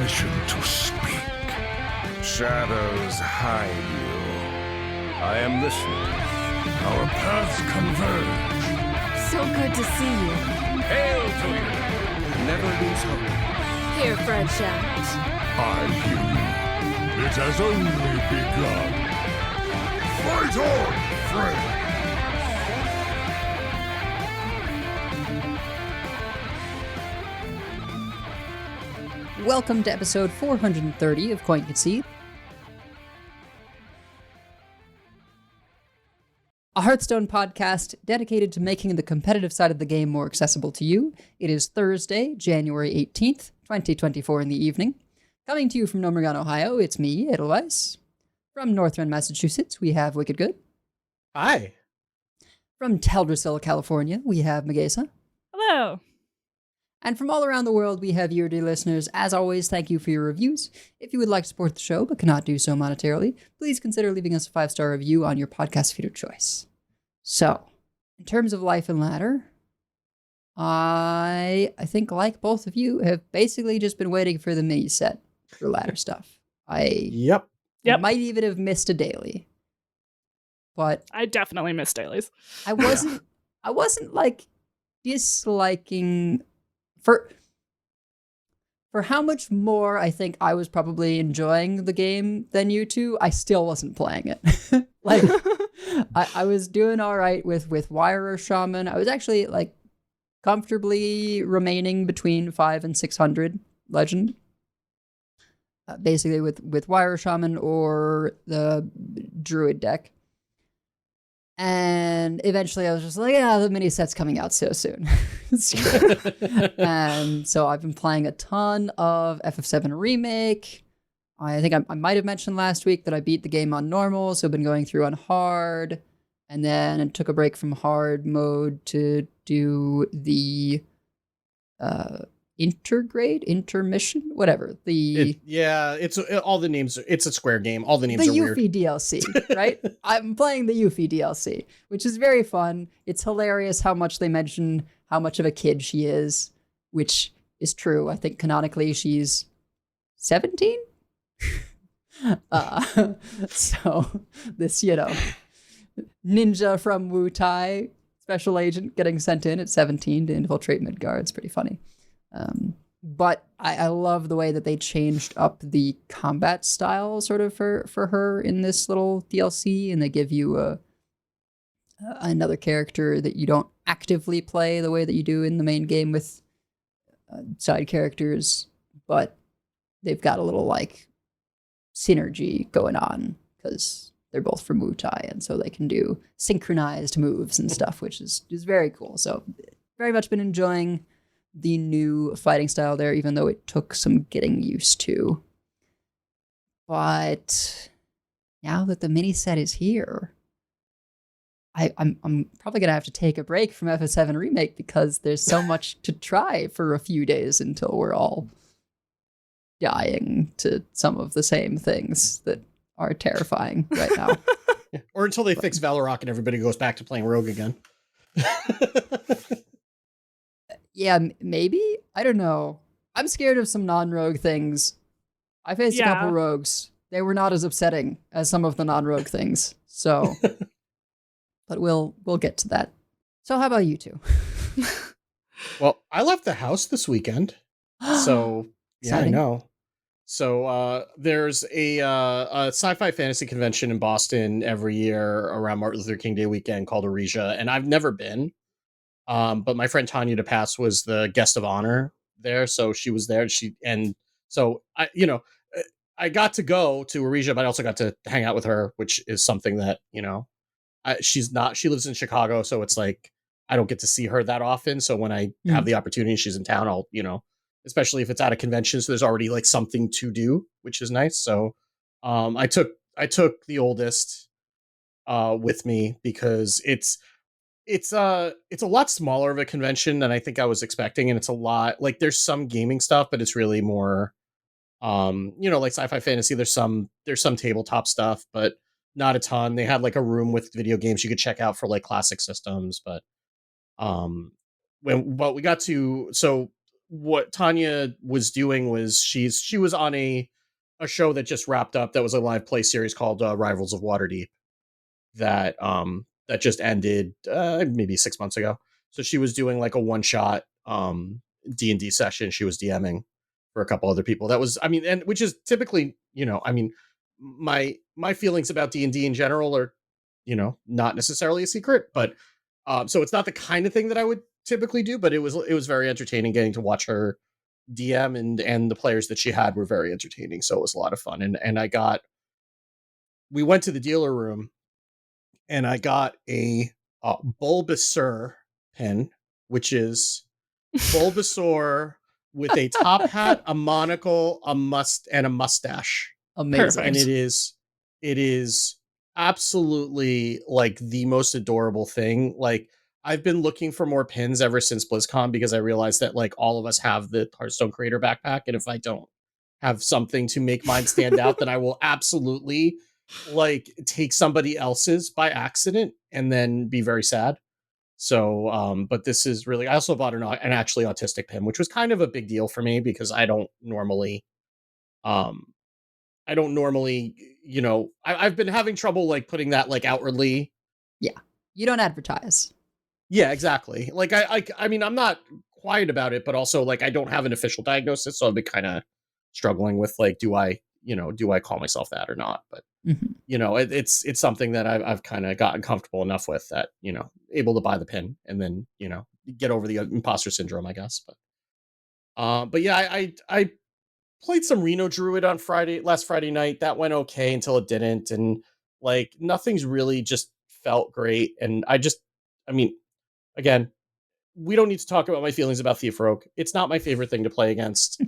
permission to speak. Shadows hide you. I am listening. Our paths converge. So good to see you. Hail to you! Never lose hope. Here, Fred Shadows. I hear you. It has only begun. Fight on, friend! Welcome to episode 430 of Concede, a Hearthstone podcast dedicated to making the competitive side of the game more accessible to you. It is Thursday, January 18th, 2024 in the evening. Coming to you from Nomergan, Ohio, it's me, Edelweiss. From Northern Massachusetts, we have Wicked Good. Hi. From Teldrassil, California, we have Magesa. Hello. And from all around the world, we have your dear listeners. As always, thank you for your reviews. If you would like to support the show but cannot do so monetarily, please consider leaving us a 5-star review on your podcast feed of choice. So, in terms of Life and Ladder, I think, like both of you, have basically just been waiting for the mini set for ladder stuff. Yep. Might even have missed a daily, but I definitely miss dailies. I wasn't like disliking for how much more I think I was probably enjoying the game than you two. I still wasn't playing it. Like I was doing all right with Wire Shaman. I was actually like comfortably remaining between 500 and 600 legend. Basically with Wire Shaman or the Druid deck. And eventually I was just like, yeah, the mini set's coming out so soon. And so I've been playing a ton of FF7 Remake. I think I might have mentioned last week that I beat the game on normal, so I've been going through on hard. And then I took a break from hard mode to do the intermission, whatever. It's all the names. It's a Square game. All the names are weird. The Yuffie DLC, right? I'm playing the Yuffie DLC, which is very fun. It's hilarious how much they mention how much of a kid she is, which is true. I think canonically she's 17. So this, ninja from Wu Tai, special agent getting sent in at 17 to infiltrate Midgard. It's pretty funny. But I love the way that they changed up the combat style sort of for her in this little DLC, and they give you another character that you don't actively play the way that you do in the main game with side characters, but they've got a little like synergy going on because they're both from Wu Tai, and so they can do synchronized moves and stuff, which is very cool. So very much been enjoying the new fighting style there, even though it took some getting used to. But now that the mini set is here, I'm probably gonna have to take a break from FF7 Remake because there's so much to try for a few days until we're all dying to some of the same things that are terrifying right now. Or until they fix Valorok and everybody goes back to playing Rogue again. Yeah, maybe? I don't know. I'm scared of some non-rogue things. I faced a couple rogues. They were not as upsetting as some of the non-rogue things. So, but we'll get to that. So how about you two? Well, I left the house this weekend. So, yeah, Exciting. I know. So there's a sci-fi fantasy convention in Boston every year around Martin Luther King Day weekend called Aresia, and I've never been. But my friend Tanya DePass was the guest of honor there, so she was there. So I got to go to Aresia, but I also got to hang out with her, which is something that she lives in Chicago, so it's like I don't get to see her that often. So when I have the opportunity, she's in town, I'll especially if it's at a convention, so there's already like something to do, which is nice. So I took the oldest with me because it's a lot smaller of a convention than I think I was expecting, and it's a lot like there's some gaming stuff, but it's really more like sci-fi fantasy. There's some tabletop stuff, but not a ton. They had like a room with video games you could check out for like classic systems, but we got to what Tanya was doing was she was on a show that just wrapped up that was a live play series called Rivals of Waterdeep that just ended maybe 6 months ago. So she was doing like a one shot D&D session. She was DMing for a couple other people. That was, I mean, and which is typically, I mean, my feelings about D&D in general are, not necessarily a secret, but so it's not the kind of thing that I would typically do, but it was very entertaining getting to watch her DM, and the players that she had were very entertaining. So it was a lot of fun. And we went to the dealer room and I got a Bulbasaur pin, which is Bulbasaur with a top hat, a monocle, and a mustache. Amazing. And it is absolutely like the most adorable thing. Like, I've been looking for more pins ever since BlizzCon because I realized that like all of us have the Hearthstone Creator backpack, and if I don't have something to make mine stand out, then I will absolutely like take somebody else's by accident and then be very sad. So, but this is really, I also bought an actually autistic pin, which was kind of a big deal for me because I don't normally, I've been having trouble like putting that like outwardly. Yeah. You don't advertise. Yeah, exactly. Like I mean, I'm not quiet about it, but also like I don't have an official diagnosis. So I've been kind of struggling with like, do I call myself that or not? But it's something that I've kind of gotten comfortable enough with that, able to buy the pin and then, get over the imposter syndrome, I guess. But yeah, I played some Reno Druid on last Friday night. That went okay until it didn't. And like, nothing's really just felt great. And I mean, again, we don't need to talk about my feelings about Thief Rogue. It's not my favorite thing to play against.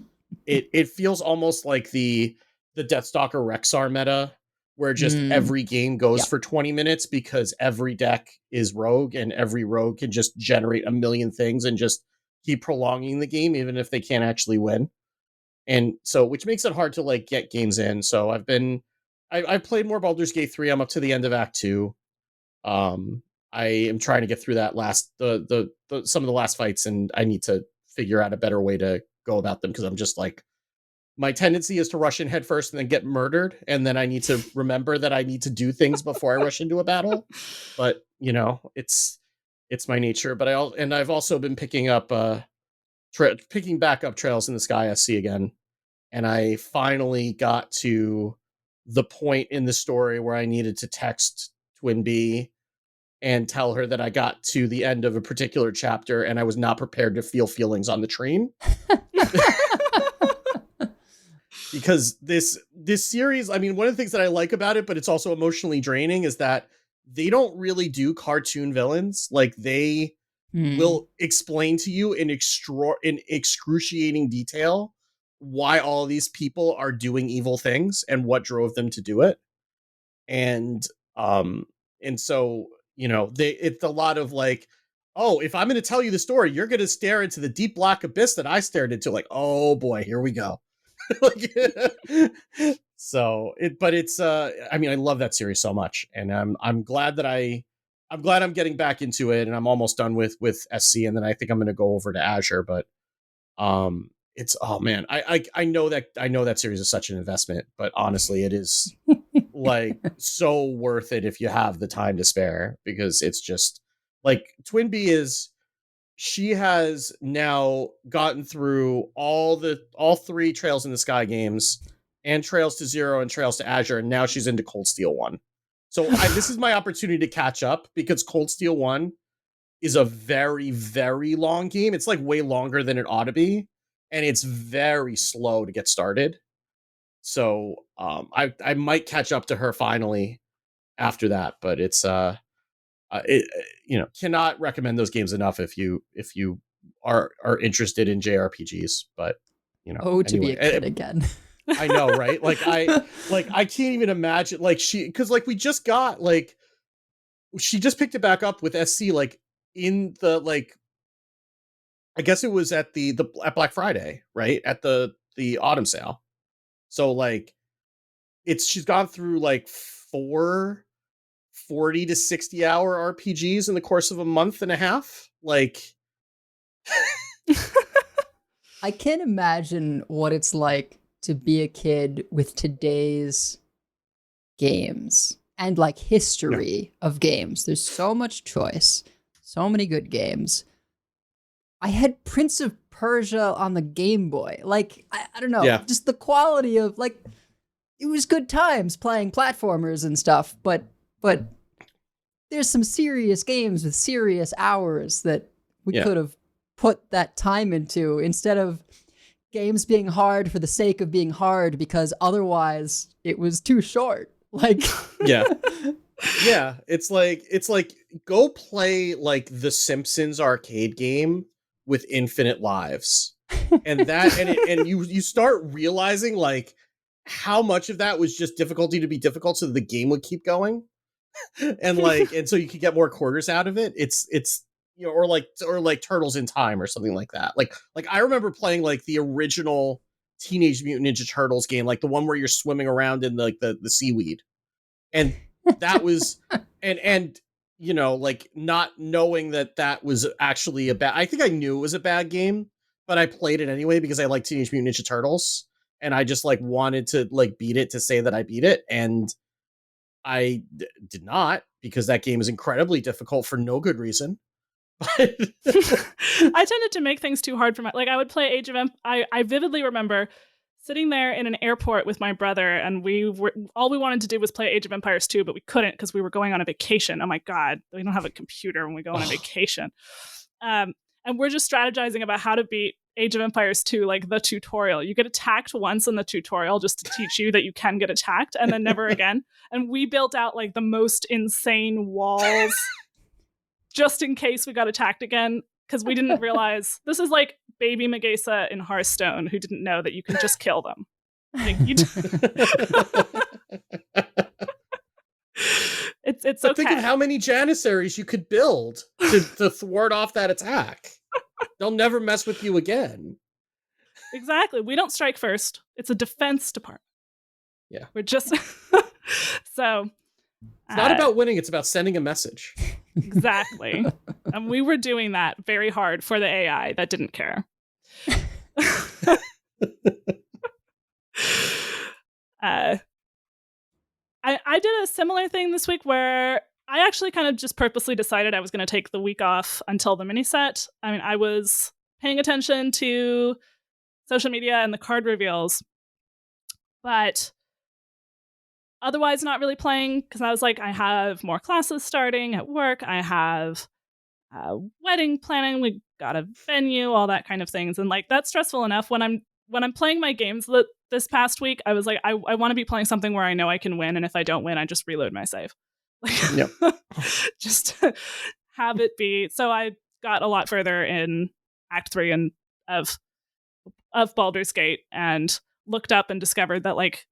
It feels almost like the Deathstalker Rexar meta, where just every game goes for 20 minutes because every deck is rogue and every rogue can just generate a million things and just keep prolonging the game, even if they can't actually win. And so, which makes it hard to like get games in. So I played more Baldur's Gate 3. I'm up to the end of Act 2. I am trying to get through that some of the last fights, and I need to figure out a better way to go about them because I'm just like, my tendency is to rush in head first and then get murdered, and then I need to remember that I need to do things before I rush into a battle. But it's my nature. But I've also been picking back up Trails in the Sky SC again, and I finally got to the point in the story where I needed to text Twin B and tell her that I got to the end of a particular chapter and I was not prepared to feel feelings on the train. Because this series, I mean, one of the things that I like about it, but it's also emotionally draining, is that they don't really do cartoon villains. Like, they will explain to you in excruciating detail why all these people are doing evil things and what drove them to do it. And so, it's a lot of like, oh, if I'm going to tell you the story, you're going to stare into the deep black abyss that I stared into. Like, oh boy, here we go. So I mean, I love that series so much, and I'm glad I'm getting back into it, and I'm almost done with SC, and then I think I'm going to go over to Azure. But it's, oh man, I know that series is such an investment, but honestly, it is like so worth it if you have the time to spare, because it's just like Twin B she has now gotten through all three Trails in the Sky games, and Trails to Zero and Trails to Azure, and now she's into Cold Steel 1. So this is my opportunity to catch up, because Cold Steel 1 is a very, very long game. It's like way longer than it ought to be, and it's very slow to get started. So I might catch up to her finally after that, but it's cannot recommend those games enough if you are interested in JRPGs. But to be a kid again. I know, right? Like I can't even imagine, like, because like we just got, like, she just picked it back up with SC, like, in the, like, I guess it was at at Black Friday, right? At the autumn sale. So like she's gone through like 4 40 to 60 hour RPGs in the course of a month and a half. Like, I can't imagine what it's like to be a kid with today's games and like history of games. There's so much choice, so many good games. I had Prince of Persia on the Game Boy. Like, I don't know, just the quality of like, it was good times playing platformers and stuff, but there's some serious games with serious hours that we could have put that time into instead of games being hard for the sake of being hard because otherwise it was too short. Like yeah. It's like go play like the Simpsons arcade game with infinite lives. And you start realizing like how much of that was just difficulty to be difficult so that the game would keep going. and so you could get more quarters out of it. It's you know, or like Turtles in Time or something like that. Like I remember playing like the original Teenage Mutant Ninja Turtles game, like the one where you're swimming around in like the seaweed. And that was and you know, like not knowing that was actually I think I knew it was a bad game, but I played it anyway because I like Teenage Mutant Ninja Turtles and I just like wanted to like beat it to say that I beat it, and I did not, because that game is incredibly difficult for no good reason. I tended to make things too hard for I would play Age of I vividly remember sitting there in an airport with my brother, and all we wanted to do was play Age of Empires 2, but we couldn't because we were going on a vacation. Oh my God, we don't have a computer when we go on a vacation. And we're just strategizing about how to beat Age of Empires 2, like the tutorial. You get attacked once in the tutorial just to teach you that you can get attacked, and then never again. And we built out like the most insane walls just in case we got attacked again, because we didn't realize this is like baby Megasa in Hearthstone, who didn't know that you can just kill them. Like, it's but okay. think of how many Janissaries you could build to thwart off that attack. They'll never mess with you again. Exactly. We don't strike first. It's a defense department. Yeah. We're just so it's not about winning, it's about sending a message. Exactly. And we were doing that very hard for the AI that didn't care. I did a similar thing this week where I actually kind of just purposely decided I was going to take the week off until the mini set. I mean, I was paying attention to social media and the card reveals, but otherwise not really playing, because I was like, I have more classes starting at work. I have wedding planning. We got a venue, all that kind of things. And like, that's stressful enough. When I'm playing my games this past week, I was like, I want to be playing something where I know I can win. And if I don't win, I just reload my save. Like, just have it be. So I got a lot further in Act 3 and of Baldur's Gate, and looked up and discovered that like,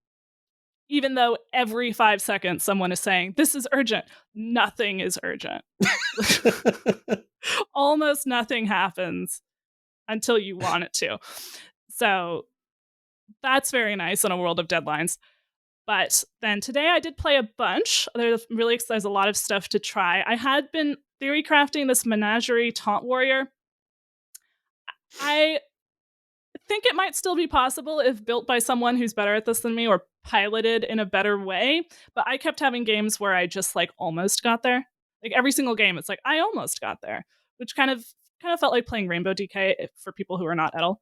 even though every 5 seconds someone is saying, this is urgent, nothing is urgent. Almost nothing happens until you want it to. So that's very nice in a world of deadlines. But then today I did play a bunch. There's a lot of stuff to try. I had been theory crafting this Menagerie Taunt Warrior. I think it might still be possible if built by someone who's better at this than me, or piloted in a better way. But I kept having games where I just like almost got there. Like every single game, it's like I almost got there, which kind of felt like playing Rainbow DK for people who are not Edel.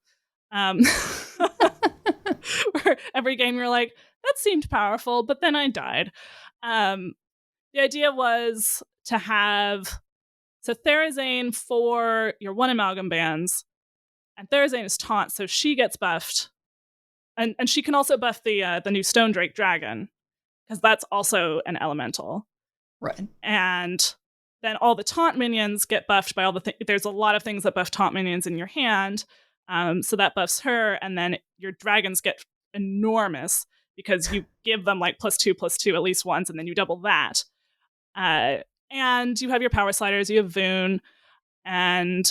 Where every game you're like, that seemed powerful, but then I died. The idea was to have Therazane for your one amalgam bands, and Therazane is taunt, so she gets buffed. And she can also buff the new Stone Drake Dragon, because that's also an elemental. Right. And then all the taunt minions get buffed by all the there's a lot of things that buff taunt minions in your hand. So that buffs her, and then your dragons get enormous because you give them like +2/+2 at least once, and then you double that. And you have your power sliders, you have Voon, and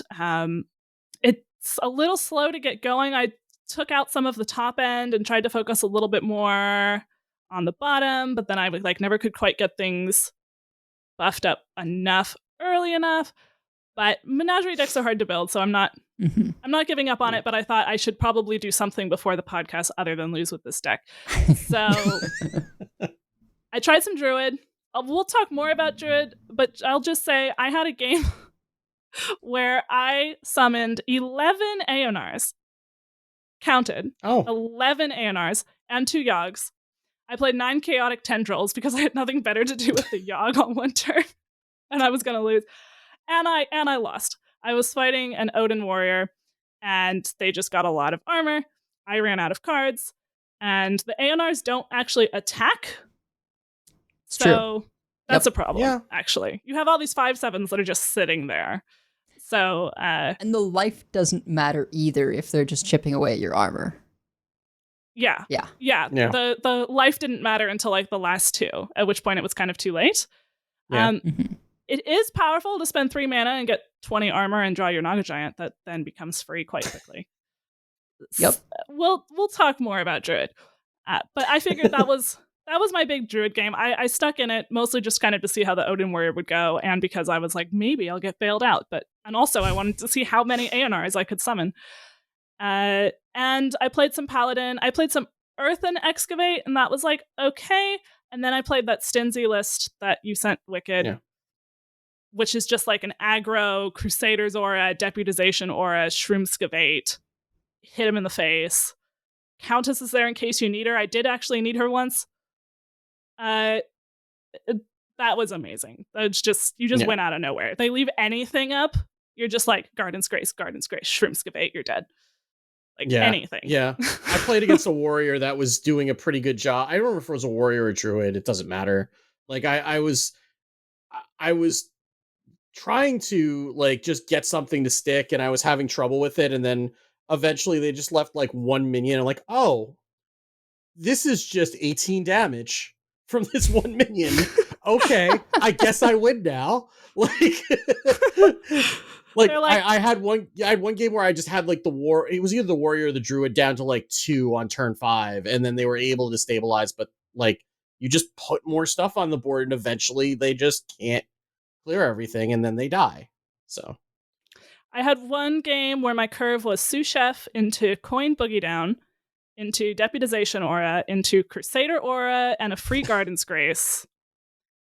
it's a little slow to get going. I took out some of the top end and tried to focus a little bit more on the bottom, but then I like never could quite get things buffed up enough early enough. But Menagerie decks are hard to build, so I'm not Mhm. I'm not giving up on it, but I thought I should probably do something before the podcast other than lose with this deck. So I tried some Druid. We'll talk more about Druid, but I'll just say I had a game where I summoned 11 Aonars. Counted. Oh, 11 Aonars and 2 Yogs. I played 9 Chaotic Tendrils because I had nothing better to do with the Yogg on one turn. And I was going to lose. And I lost. I was fighting an Odin warrior, and they just got a lot of armor. I ran out of cards, and the Aonars don't actually attack. It's true. So that's Yep. a problem, Yeah. actually. You have all these 5/7s that are just sitting there. So, And the life doesn't matter either if they're just chipping away at your armor. yeah. Yeah. Yeah. Yeah. The life didn't matter until like the last 2, at which point it was kind of too late. Yeah. Mhm. It is powerful to spend 3 mana and get 20 armor and draw your Naga Giant that then becomes free quite quickly. Yep. We'll talk more about Druid. But I figured that was my big Druid game. I stuck in it mostly just kind of to see how the Odin Warrior would go, and because I was like, maybe I'll get bailed out. And also I wanted to see how many Aonars I could summon. And I played some Paladin. I played some Earth and Excavate, and that was like, okay. And then I played that Stinzy list that you sent, Wicked. Yeah. Which is just like an aggro Crusader's Aura, Deputization Aura, Shroomskavate. Hit him in the face. Countess is there in case you need her. I did actually need her once. That was amazing. That's just, you just Yeah. went out of nowhere. They leave anything up, you're just like, Garden's Grace, Shroomskavate, you're dead. Like anything. Yeah. I played against a warrior that was doing a pretty good job. I don't remember if it was a warrior or a druid. It doesn't matter. Like I was trying to like just get something to stick, and I was having trouble with it, and then eventually they just left like 1 minion. I'm like, oh, this is just 18 damage from this 1 minion. Okay, I guess I win now. Like I had one game where I just had like it was either the warrior or the druid down to like 2 on turn 5, and then they were able to stabilize, but like you just put more stuff on the board and eventually they just can't clear everything, and then they die. So I had one game where my curve was Sous Chef into Coin Boogie Down, into Deputization Aura, into Crusader Aura, and a free Garden's Grace.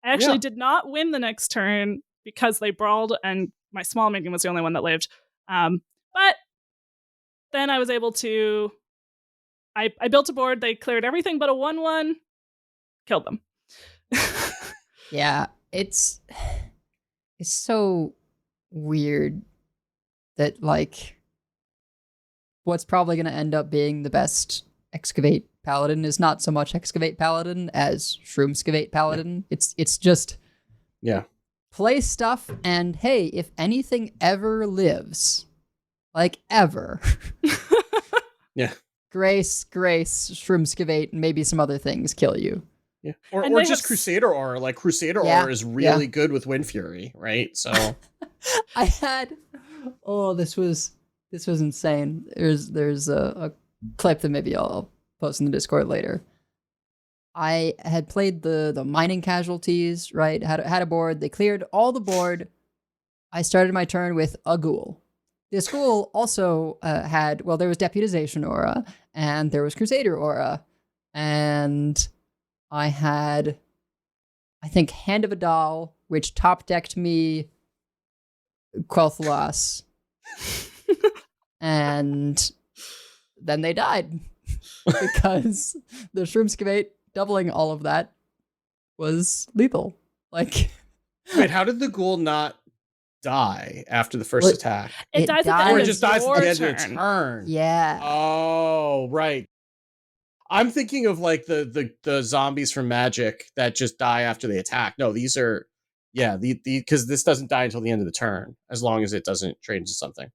I actually did not win the next turn because they brawled, and my small minion was the only one that lived. But then I was able to... I built a board, they cleared everything but a 1/1, killed them. Yeah, it's so weird that like what's probably going to end up being the best Excavate Paladin is not so much Excavate Paladin as Shroomskavate Paladin. It's just play stuff, and hey, if anything ever lives, like ever, Grace, Shroomskavate, and maybe some other things kill you. Yeah. And Or they just have Crusader Aura. Like Crusader Aura is really good with Wind Fury, right? So I had this was insane. There's a clip that maybe I'll post in the Discord later. I had played the mining casualties, right? Had a board. They cleared all the board. I started my turn with a ghoul. This ghoul also had, there was Deputization Aura, and there was Crusader Aura, and I had, I think, Hand of a Doll, which top-decked me Quel'Thalas, and then they died because the Shroomskavate doubling all of that was lethal. Like, wait, how did the ghoul not die after the first attack? It dies at the end Or of it just dies at the end your of the turn. turn. Yeah. Oh, right. I'm thinking of like the zombies from Magic that just die after they attack. No, these are because this doesn't die until the end of the turn, as long as it doesn't trade into something.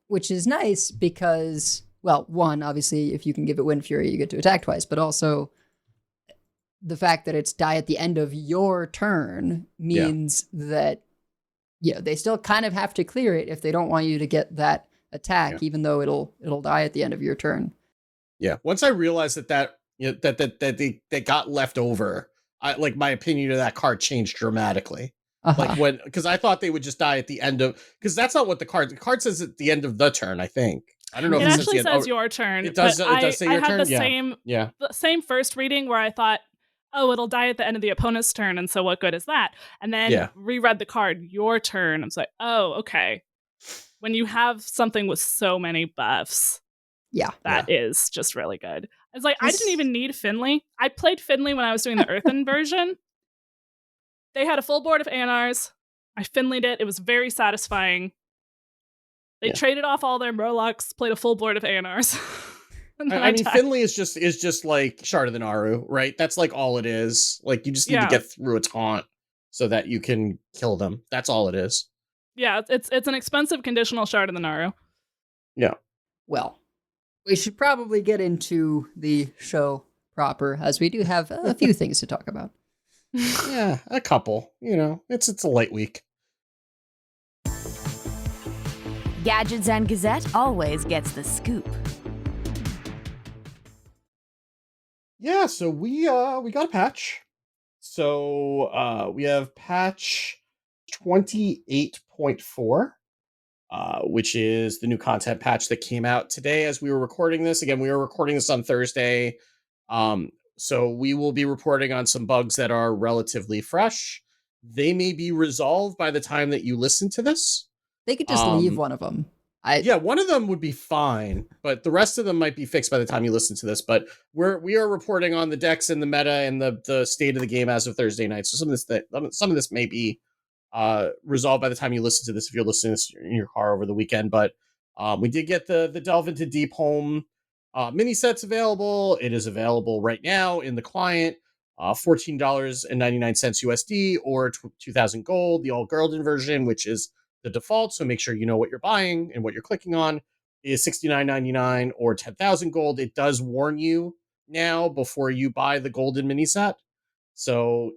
Which is nice because, well, one, obviously, if you can give it Wind Fury, you get to attack twice, but also the fact that it's die at the end of your turn means that, they still kind of have to clear it if they don't want you to get that attack, even though it'll die at the end of your turn. Yeah. Once I realized that they got left over, my opinion of that card changed dramatically. Like when, because I thought they would just die at the end of, because that's not what the card says at the end of the turn, I think. I don't know It if actually the end. says your turn. It does, but it does say I your had turn? the same first reading where I thought, oh, it'll die at the end of the opponent's turn, and so what good is that? And then reread the card, your turn. I was like, oh, okay. When you have something with so many buffs, that is just really good. I was like, I didn't even need Finley. I played Finley when I was doing the Earthen version. They had a full board of Anars. I Finley'd it. It was very satisfying. They traded off all their Murlocs, played a full board of Anars. I mean, Finley is just like Shard of the Naru, right? That's like all it is. Like you just need to get through a taunt so that you can kill them. That's all it is. Yeah, it's an expensive conditional Shard of the Naru. Yeah. Well, we should probably get into the show proper, as we do have a few things to talk about. Yeah, a couple. You know, it's a light week. Gadgets and Gazette always gets the scoop. Yeah, so we got a patch. So we have patch 28.4, which is the new content patch that came out today as we were recording this. Again, we were recording this on Thursday. So we will be reporting on some bugs that are relatively fresh. They may be resolved by the time that you listen to this. They could just leave one of them. Yeah, one of them would be fine, but the rest of them might be fixed by the time you listen to this. But we are reporting on the decks and the meta and the state of the game as of Thursday night. So some of this may be resolved by the time you listen to this if you're listening to this in your car over the weekend. But we did get the Delve Into Deepholm mini sets available. It is available right now in the client, $14.99 USD or 2,000 gold. The all Girlden version, which is the default, so make sure you know what you're buying and what you're clicking on, is $69.99 or 10,000 gold. It does warn you now before you buy the golden mini set, so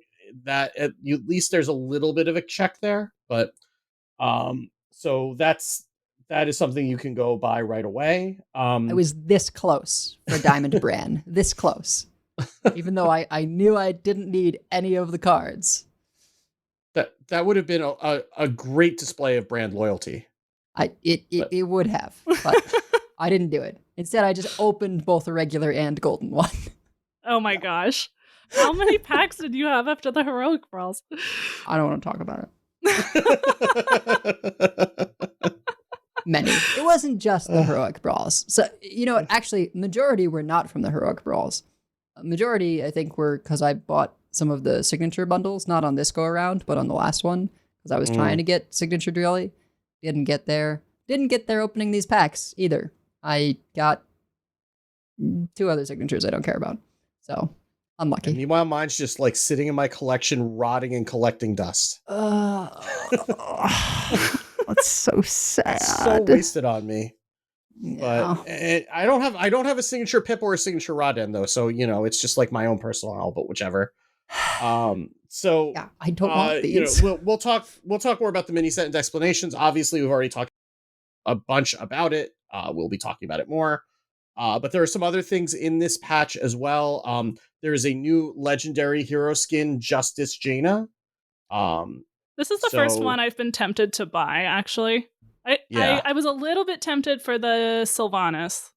that at least there's a little bit of a check there. But so that is something you can go buy right away. I was this close for Diamond Brann'd, this close, even though I knew I didn't need any of the cards. That would have been a great display of brand loyalty. It would have, but I didn't do it. Instead, I just opened both the regular and golden one. Oh my gosh. How many packs did you have after the heroic brawls? I don't want to talk about it. Many. It wasn't just the heroic brawls. So, you know, actually, majority were not from the heroic brawls. Majority, I think, were because I bought some of the signature bundles, not on this go around, but on the last one, because I was trying to get signature Duelli. Didn't get there opening these packs either. I got 2 other signatures I don't care about. So, unlucky. And meanwhile, mine's just like sitting in my collection, rotting and collecting dust. That's so sad. It's so wasted on me. Yeah. But I don't have a signature Pip or a signature Rodden though, so you know it's just like my own personal hell, but whichever. So yeah, I don't want these. You know, we'll talk more about the mini set and Decksplanations. Obviously, we've already talked a bunch about it. We'll be talking about it more. But there are some other things in this patch as well. There is a new legendary hero skin, Justice Jaina. This is the first one I've been tempted to buy, actually. I was a little bit tempted for the Sylvanas.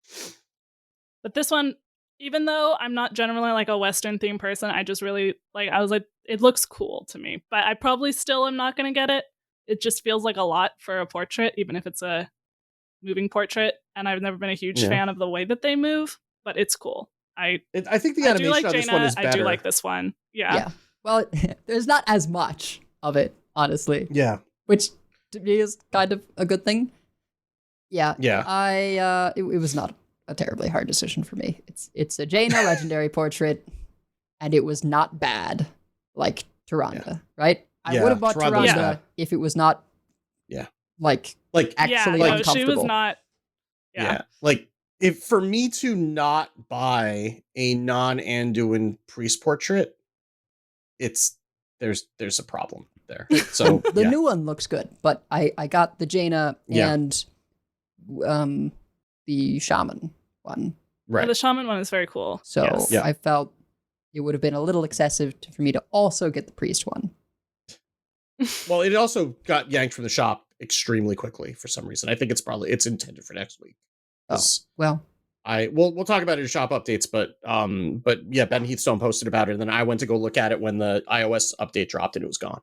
But this one, even though I'm not generally like a Western themed person, I just really I was like, it looks cool to me. But I probably still am not going to get it. It just feels like a lot for a portrait, even if it's a moving portrait. And I've never been a huge fan of the way that they move, but it's cool. I think the animation on this one is better. I do like this one. Yeah. Well, there's not as much of it, honestly. Yeah. Which to me is kind of a good thing. Yeah. Yeah. It was not a terribly hard decision for me. It's a Jaina legendary portrait, and it was not bad like Tyrande, right? I would have bought Tyrande if it was not actually uncomfortable. She was not. Yeah. Like if for me to not buy a non-Anduin priest portrait, there's a problem there. So the new one looks good, but I got the Jaina and the shaman one. Right. The shaman one is very cool. So I felt it would have been a little excessive for me to also get the priest one. Well, it also got yanked from the shop extremely quickly for some reason. I think it's intended for next week. Oh, well. We'll talk about it in shop updates, but yeah, Ben Heathstone posted about it, and then I went to go look at it when the iOS update dropped and it was gone.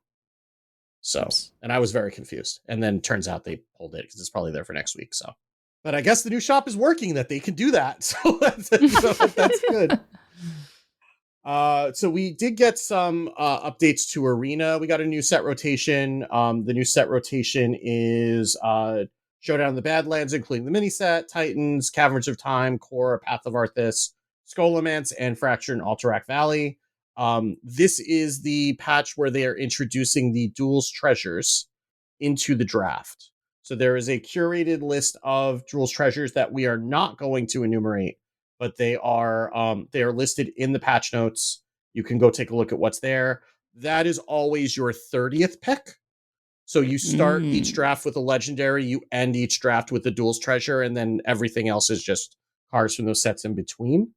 So, Oops. and I was very confused. And then turns out they pulled it because it's probably there for next week. So, but I guess the new shop is working that they can do that. So that's good. So we did get some updates to Arena. We got a new set rotation. The new set rotation is Showdown in the Badlands, including the mini set, Titans, Caverns of Time, Core, Path of Arthas, Scholomance, and Fracture in Alterac Valley. This is the patch where they are introducing the Duels treasures into the draft. So there is a curated list of Duels treasures that we are not going to enumerate, but they are listed in the patch notes. You can go take a look at what's there. That is always your 30th pick. So you start each draft with a legendary, you end each draft with the Duels treasure, and then everything else is just cards from those sets in between.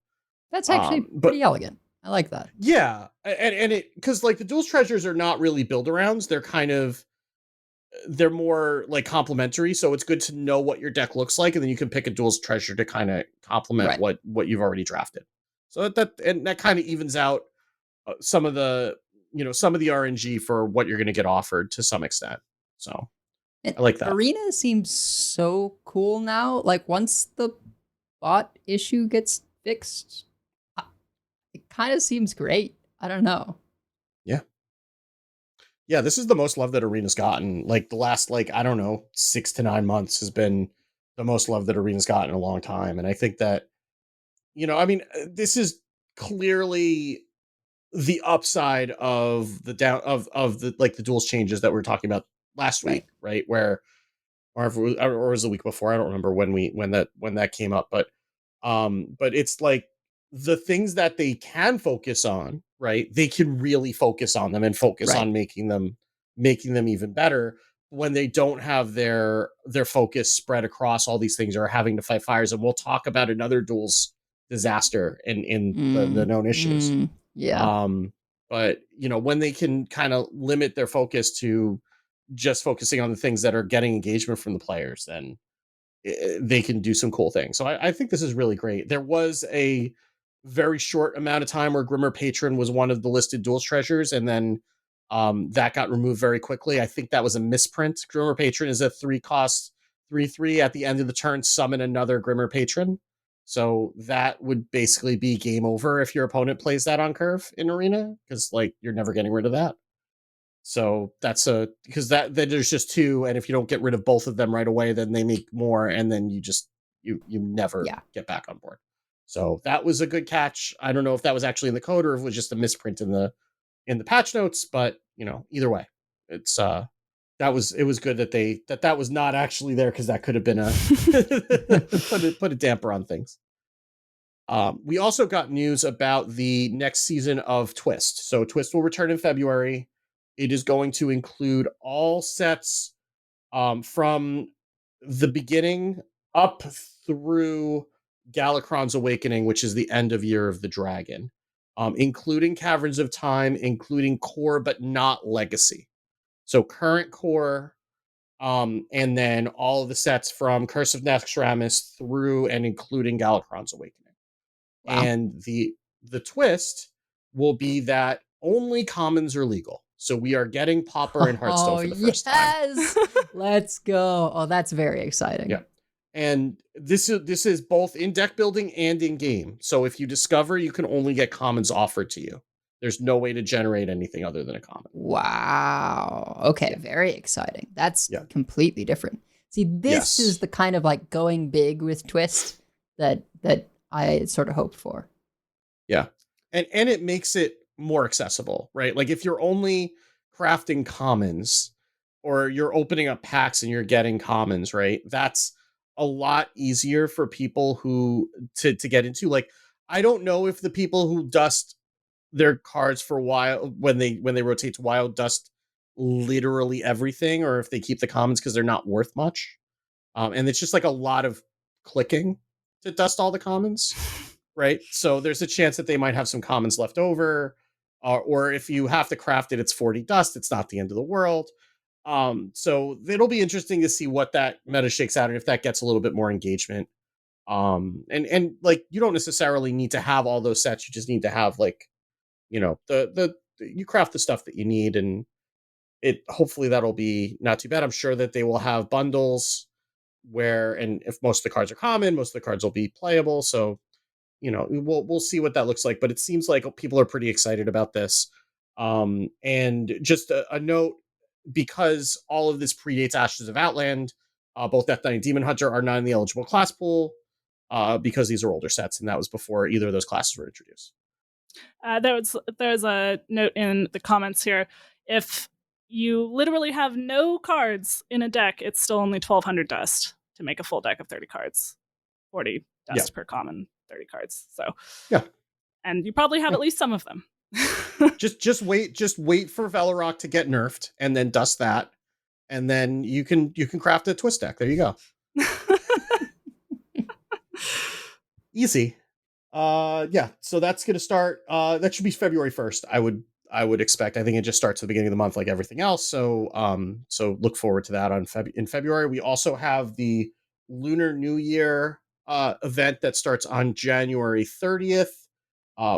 That's actually pretty elegant. I like that. Yeah, and it, because like the Duels treasures are not really build-arounds. They're more like complementary, so it's good to know what your deck looks like, and then you can pick a Duels treasure to kind of complement what you've already drafted. So that kind of evens out some of the RNG for what you're going to get offered to some extent. So I like that. Arena seems so cool now. Like once the bot issue gets fixed, it kind of seems great. I don't know. Yeah, this is the most love that Arena's gotten. Like the last, 6 to 9 months has been the most love that Arena's gotten in a long time. And I think that, this is clearly the upside of the the Duels changes that we were talking about last week, right? Where, or was the week before? I don't remember when that came up, but it's like the things that they can focus on, right? They can really focus on them and focus on making them even better when they don't have their focus spread across all these things or having to fight fires. And we'll talk about another Duels disaster in the known issues. Yeah. But when they can kind of limit their focus to just focusing on the things that are getting engagement from the players, then they can do some cool things. So I think this is really great. There was a very short amount of time where Grimmer Patron was one of the listed Duels treasures, and then that got removed very quickly. I think that was a misprint. Grimmer Patron is a 3-cost 3/3 at the end of the turn, summon another Grimmer Patron. So that would basically be game over if your opponent plays that on curve in Arena, because you're never getting rid of that. So that's because then there's just 2, and if you don't get rid of both of them right away, then they make more, and then you never get back on board. So that was a good catch. I don't know if that was actually in the code or if it was just a misprint in the patch notes, but either way, it's it was good that was not actually there, because that could have been put a damper on things. We also got news about the next season of Twist. So Twist will return in February. It is going to include all sets from the beginning up through Galakrond's Awakening, which is the end of Year of the Dragon, including Caverns of Time, including Core, but not Legacy. So current Core, and then all of the sets from Curse of Naxxramas through and including Galakrond's Awakening. Wow. And the twist will be that only commons are legal. So we are getting Pauper and Hearthstone for the first time. Let's go. Oh, that's very exciting. Yeah. And this is both in deck building and in game. So if you discover, you can only get commons offered to you. There's no way to generate anything other than a common. Wow. Okay, very exciting. That's completely different. See, this is the kind of going big with Twist that I sort of hoped for. Yeah. And it makes it more accessible, right? Like if you're only crafting commons or you're opening up packs and you're getting commons, right? That's a lot easier for people who to get into. Like, I don't know if the people who dust their cards for wild when they rotate to wild dust literally everything, or if they keep the commons because they're not worth much. And it's just a lot of clicking to dust all the commons, right? So there's a chance that they might have some commons left over. or if you have to craft it, it's 40 dust. It's not the end of the world. So it'll be interesting to see what that meta shakes out and if that gets a little bit more engagement. And like you don't necessarily need to have all those sets. You just need to have like, the you craft the stuff that you need, and it hopefully that'll be not too bad. I'm sure that they will have bundles where, and if most of the cards are common, most of the cards will be playable. So we'll see what that looks like, but it seems like people are pretty excited about this. And just a note, because all of this predates Ashes of Outland, both Death Knight and Demon Hunter are not in the eligible class pool, because these are older sets, and that was before either of those classes were introduced. There's a note in the comments here. If you literally have no cards in a deck, it's still only 1,200 dust to make a full deck of 30 cards. 40 dust per common, 30 cards. So yeah, and you probably have at least some of them. just wait for Velorock to get nerfed, and then dust that, and then you can craft a twist deck. There you go. Easy. Yeah, so that's gonna start. That should be February 1st. I would expect. I think it just starts at the beginning of the month, like everything else. So so look forward to that in February. We also have the Lunar New Year event that starts on January 30th.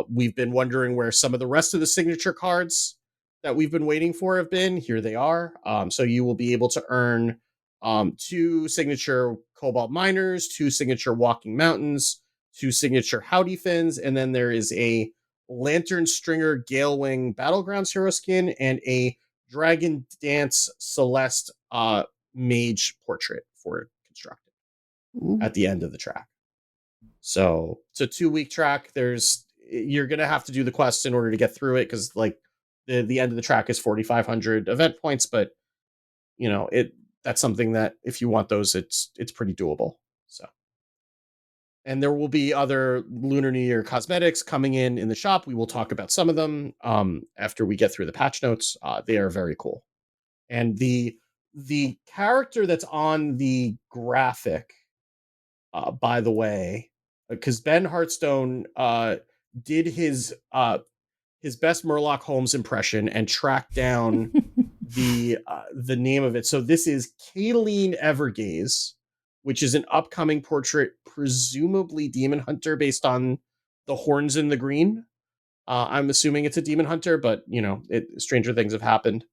We've been wondering where some of the rest of the signature cards that we've been waiting for have been. Here they are. So you will be able to earn 2 signature Cobalt Miners, 2 signature Walking Mountains, 2 signature Howdy Fins, and then there is a Lantern Stringer Galewing Battlegrounds hero skin and a Dragon Dance Celeste mage portrait for constructed at the end of the track. So it's a 2-week track. You're gonna have to do the quest in order to get through it, because like the end of the track is 4,500 event points, but that's something that if you want those, it's pretty doable. So. And there will be other Lunar New Year cosmetics coming in the shop. We will talk about some of them after we get through the patch notes. They are very cool. And the character that's on the graphic, by the way, because Ben Hearthstone did his best Murloc Holmes impression and tracked down the name of it. So this is Kayleen Evergaze, which is an upcoming portrait, presumably Demon Hunter, based on the horns in the green. I'm assuming it's a Demon Hunter, but stranger things have happened.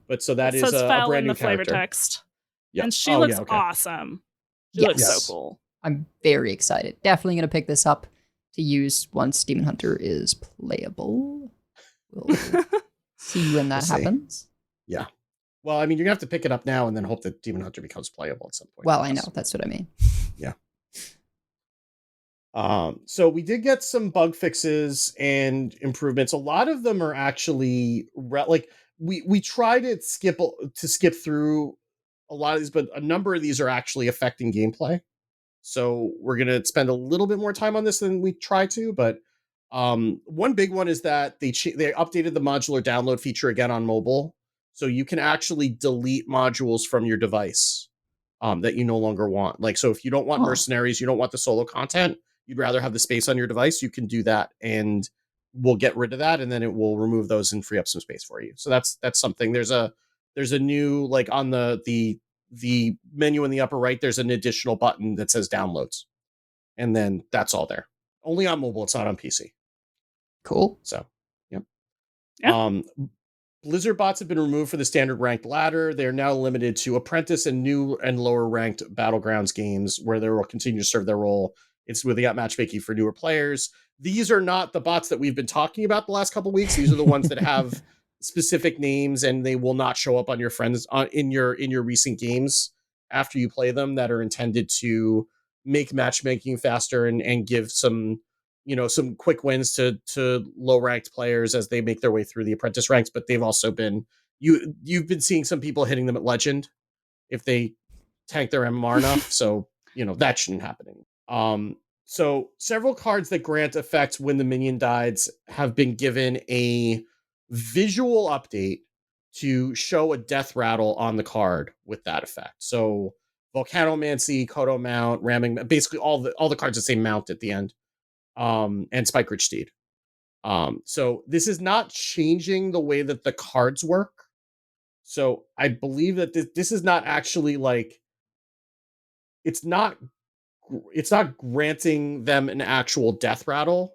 But so that is a brand new flavor character. Text. Yep. And she looks awesome. She looks so cool. I'm very excited. Definitely going to pick this up to use once Demon Hunter is playable. We'll see when that happens. Yeah. Well, I mean, you're going to have to pick it up now and then hope that Demon Hunter becomes playable at some point. Well, I know. That's what I mean. Yeah. So we did get some bug fixes and improvements. A lot of them are actually we try to skip through a lot of these, but a number of these are actually affecting gameplay. So we're going to spend a little bit more time on this than we try to, but one big one is that they updated the modular download feature again on mobile. So you can actually delete modules from your device that you no longer want. Like, so if you don't want mercenaries, you don't want the solo content, you'd rather have the space on your device, you can do that, and we'll get rid of that, and then it will remove those and free up some space for you. So that's something. There's a new, like, on the menu in the upper right, there's an additional button that says downloads, and then that's all there. Only on mobile, it's not on PC. Cool. So, yep. Yeah. Blizzard bots have been removed for the standard ranked ladder. They're now limited to apprentice and new and lower ranked Battlegrounds games, where they will continue to serve their role. It's where they got matchmaking for newer players. These are not the bots that we've been talking about the last couple of weeks. These are the ones that have specific names, and they will not show up on your friends in your recent games after you play them, that are intended to make matchmaking faster and give some some quick wins to low ranked players as they make their way through the apprentice ranks. But they've also been, you've been seeing some people hitting them at legend if they tank their MMR enough. So, that shouldn't happen. So several cards that grant effects when the minion dies have been given a visual update to show a death rattle on the card with that effect. So Volcanomancy, Kodo Mount, Ramming, basically all the cards that say Mount at the end. And Spike Ridge Steed. So this is not changing the way that the cards work. So I believe that this is not actually like it's not granting them an actual death rattle.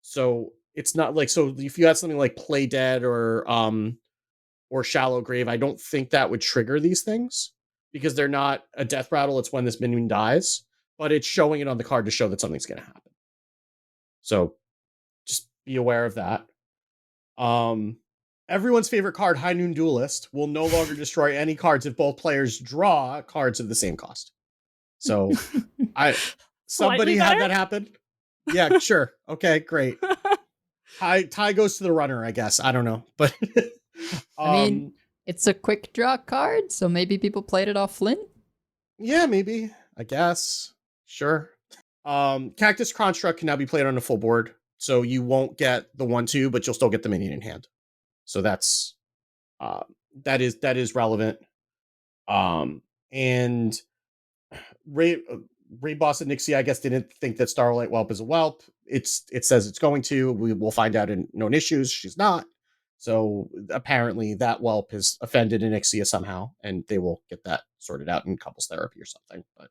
So it's not like, so if you had something like Play Dead or Shallow Grave, I don't think that would trigger these things because they're not a death rattle. It's when this minion dies, but it's showing it on the card to show that something's going to happen. So just be aware of that. Everyone's favorite card, High Noon Duelist, will no longer destroy any cards if both players draw cards of the same cost. So somebody had that happen. Yeah, sure. Okay, great. Tie goes to the runner, I guess. I don't know. But I mean, it's a quick draw card, so maybe people played it off Flynn? Yeah, maybe. I guess. Sure. Cactus Construct can now be played on a full board. So you won't get the 1/2, but you'll still get the minion in hand. So that's that is relevant. And Raid Boss and Nixie, I guess, didn't think that Starlight Whelp is a whelp. It says it's going to. We will find out in known issues. She's not. So apparently that whelp has offended Anixia somehow, and they will get that sorted out in couples therapy or something. But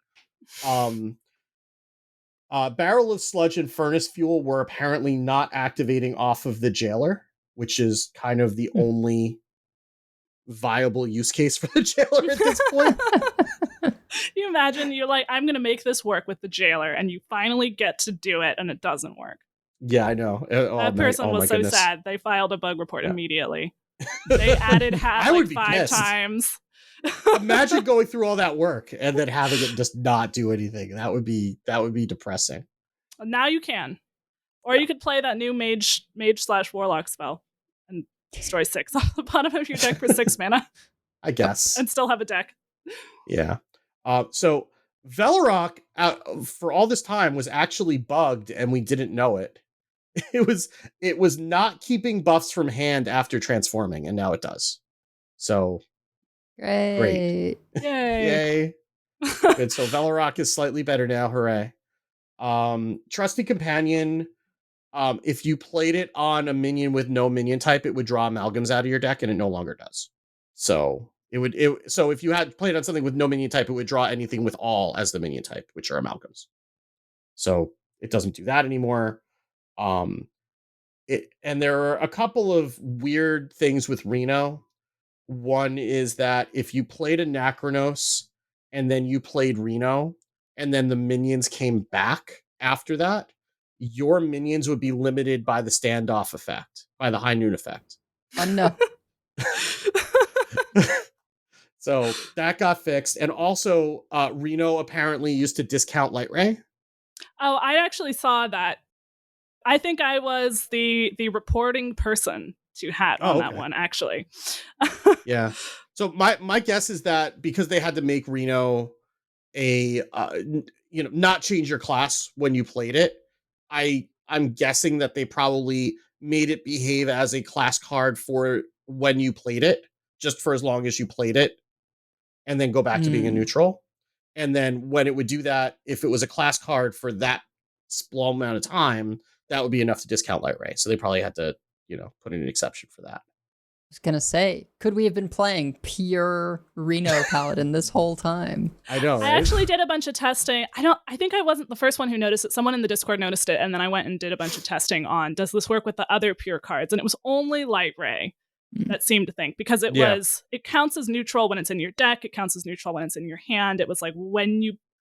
Barrel of Sludge and Furnace Fuel were apparently not activating off of the Jailer, which is kind of the only viable use case for the Jailer at this point. You imagine you're like, I'm going to make this work with the Jailer, and you finally get to do it, and it doesn't work. Yeah, I know. That person was so sad. They filed a bug report immediately. They added half like 5 times. Imagine going through all that work and then having it just not do anything. That would be depressing. Now you can. Or you could play that new mage/warlock spell and destroy 6 off the bottom of your deck for 6 mana. I guess. And still have a deck. Yeah. So Velarok, for all this time, was actually bugged and we didn't know it. It was not keeping buffs from hand after transforming, and now it does. So great. Yay. Good. So Velarok is slightly better now. Hooray. Trusty Companion. If you played it on a minion with no minion type, it would draw amalgams out of your deck, and it no longer does. So so if you had played on something with no minion type, it would draw anything with all as the minion type, which are amalgams. So it doesn't do that anymore. And there are a couple of weird things with Reno. One is that if you played a Nacronos and then you played Reno, and then the minions came back after that, your minions would be limited by the standoff effect, by the High Noon effect. Oh no. So that got fixed. And also, Reno apparently used to discount Light Ray. Oh, I actually saw that. I think I was the reporting person to hat on that one, actually. Yeah. So my guess is that because they had to make Reno a not change your class when you played it, I'm guessing that they probably made it behave as a class card for when you played it, just for as long as you played it, and then go back to being a neutral. And then when it would do that, if it was a class card for that small amount of time, that would be enough to discount Light Ray. So they probably had to, put in an exception for that. I was gonna say, could we have been playing pure Reno Paladin this whole time? I know, right? I actually did a bunch of testing. I think I wasn't the first one who noticed it. Someone in the Discord noticed it, and then I went and did a bunch of testing on, does this work with the other pure cards? And it was only Light Ray that seemed to think, because it counts as neutral when it's in your deck, it counts as neutral when it's in your hand. It was like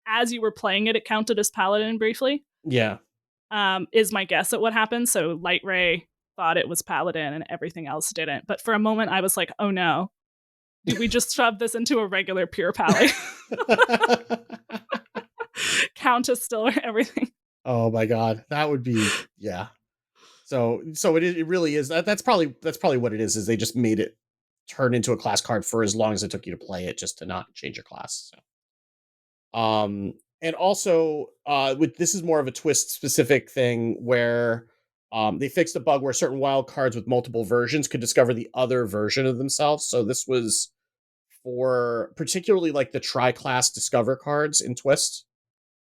as you were playing it, it counted as Paladin briefly. Yeah. Is my guess at what happened. So Light Ray thought it was Paladin and everything else didn't. But for a moment I was like, oh no, did we just shove this into a regular pure Pally? Count as still everything. Oh my god, that would be So it really is that's probably what it is they just made it turn into a class card for as long as it took you to play it, just to not change your class. So. And also, this is more of a twist specific thing where they fixed a bug where certain wild cards with multiple versions could discover the other version of themselves. So this was for particularly like the tri-class discover cards in Twist,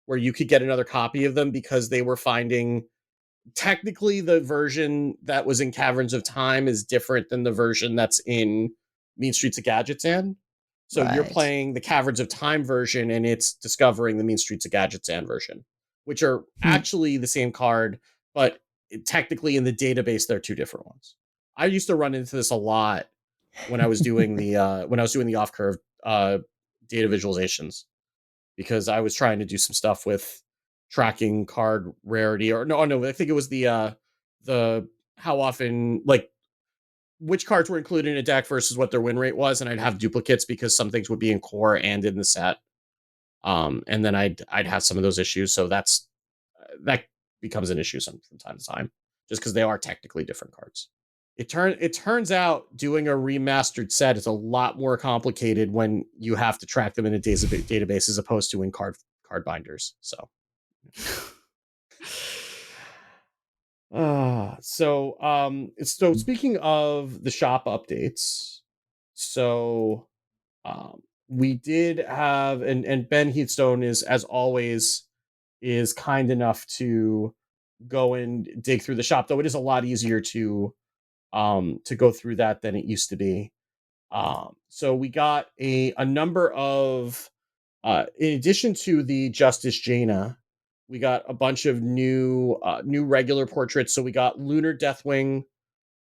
where you could get another copy of them because they were finding technically the version that was in Caverns of Time is different than the version that's in Mean Streets of Gadgetzan. So you're Right. playing the Caverns of Time version, and it's discovering the Mean Streets of Gadgetzan version, which are actually the same card, but technically in the database they're two different ones. I used to run into this a lot when I was doing the off curve data visualizations, because I was trying to do some stuff with tracking card rarity, or no, I think it was the how often, like, which cards were included in a deck versus what their win rate was, and I'd have duplicates because some things would be in core and in the set. And then I'd have some of those issues, so that becomes an issue from time to time, just because they are technically different cards. It turns out doing a remastered set is a lot more complicated when you have to track them in a database as opposed to in card binders. So. So speaking of the shop updates, so we did have, and Ben Heatstone is, as always, is kind enough to go and dig through the shop, though it is a lot easier to go through that than it used to be. So we got a number of in addition to the Justice Jaina, we got a bunch of new regular portraits. So we got Lunar Deathwing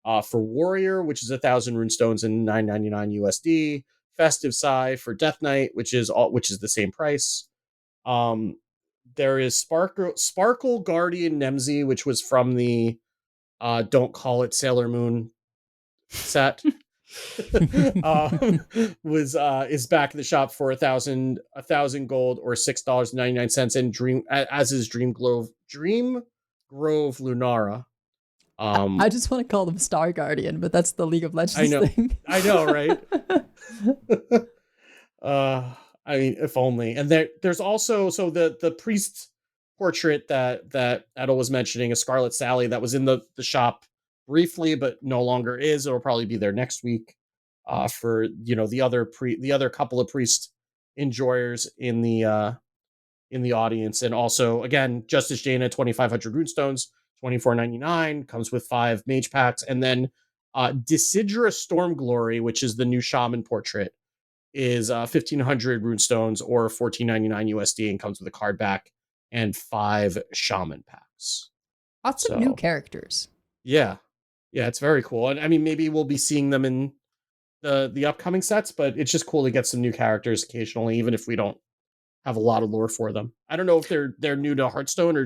for Warrior, which is 1,000 runestones and $9.99 USD. Festive Sai for Death Knight, which is the same price. There is Sparkle Guardian Nemzi, which was from the Don't Call It Sailor Moon set. Is back in the shop for 1,000 gold or $6.99, and as is Dream Grove Lunara. I just want to call them Star Guardian, but that's the League of Legends thing. I know, right? I mean, if only. And there's also, so the priest portrait that Edel was mentioning, a Scarlet Sally, that was in the shop briefly, but no longer is. It'll probably be there next week. For the other couple of priest enjoyers in the audience. And also, again, Justice Jaina, 2,500 runestones, $24.99, comes with 5 mage packs. And then Decidra Stormglory, which is the new shaman portrait, is 1,500 runestones or $14.99 USD, and comes with a card back and 5 shaman packs. Lots of new characters. Yeah, it's very cool. And I mean, maybe we'll be seeing them in the upcoming sets, but it's just cool to get some new characters occasionally, even if we don't have a lot of lore for them. I don't know if they're new to Hearthstone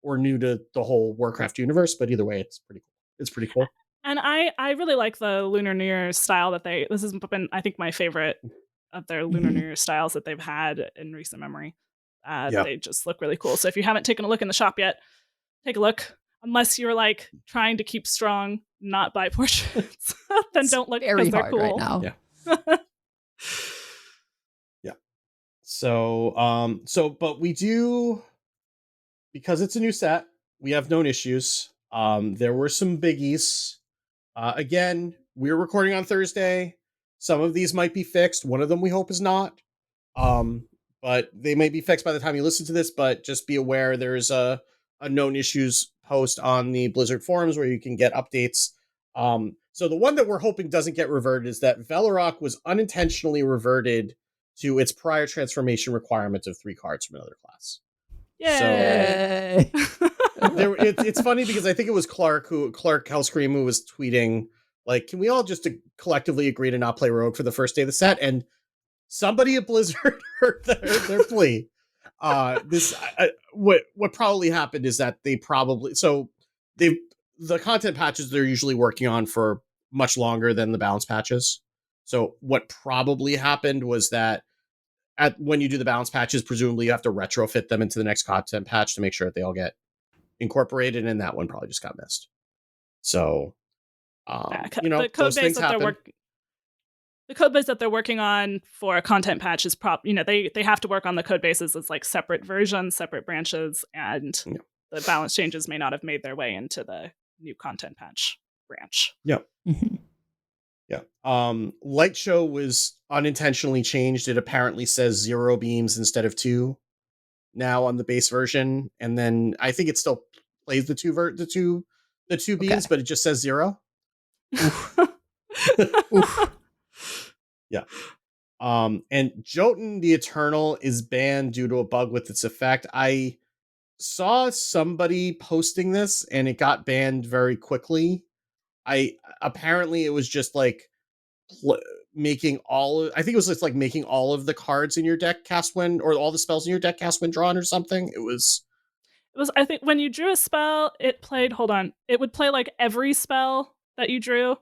or new to the whole Warcraft universe, but either way, it's pretty cool. And I really like the Lunar New Year style that this has been, I think, my favorite of their Lunar New Year styles that they've had in recent memory. They just look really cool. So if you haven't taken a look in the shop yet, take a look. Unless you're like trying to keep strong, not buy portraits, then don't look, because they're cool right now. Yeah. Yeah. So, but we do, because it's a new set, we have known issues. There were some biggies. Again, we're recording on Thursday. Some of these might be fixed. One of them we hope is not. But they may be fixed by the time you listen to this. But just be aware there's a known issues post on the Blizzard forums where you can get updates. So the one that we're hoping doesn't get reverted is that Velarok was unintentionally reverted to its prior transformation requirement of 3 cards from another class. Yay! So it's funny because I think it was Clark Hellscream who was tweeting, like, can we all just collectively agree to not play Rogue for the first day of the set? And somebody at Blizzard heard their plea. What probably happened is that the content patches they're usually working on for much longer than the balance patches. So what probably happened was that when you do the balance patches, presumably you have to retrofit them into the next content patch to make sure that they all get incorporated, and that one probably just got missed. So, the code base that they're working on for a content patch is they have to work on the code bases as like separate versions, separate branches, and the balance changes may not have made their way into the new content patch branch. Yeah. Yeah. Light Show was unintentionally changed. It apparently says 0 beams instead of 2 now on the base version. And then I think it's still plays the two beans, Okay. but it just says 0. Oof. Yeah. And Jotun the Eternal is banned due to a bug with its effect. I saw somebody posting this and it got banned very quickly. Apparently it was just like making I think it was just like making all of the cards in your deck cast when, or all the spells in your deck cast when drawn or something. It was, I think when you drew a spell, it would play like every spell that you drew.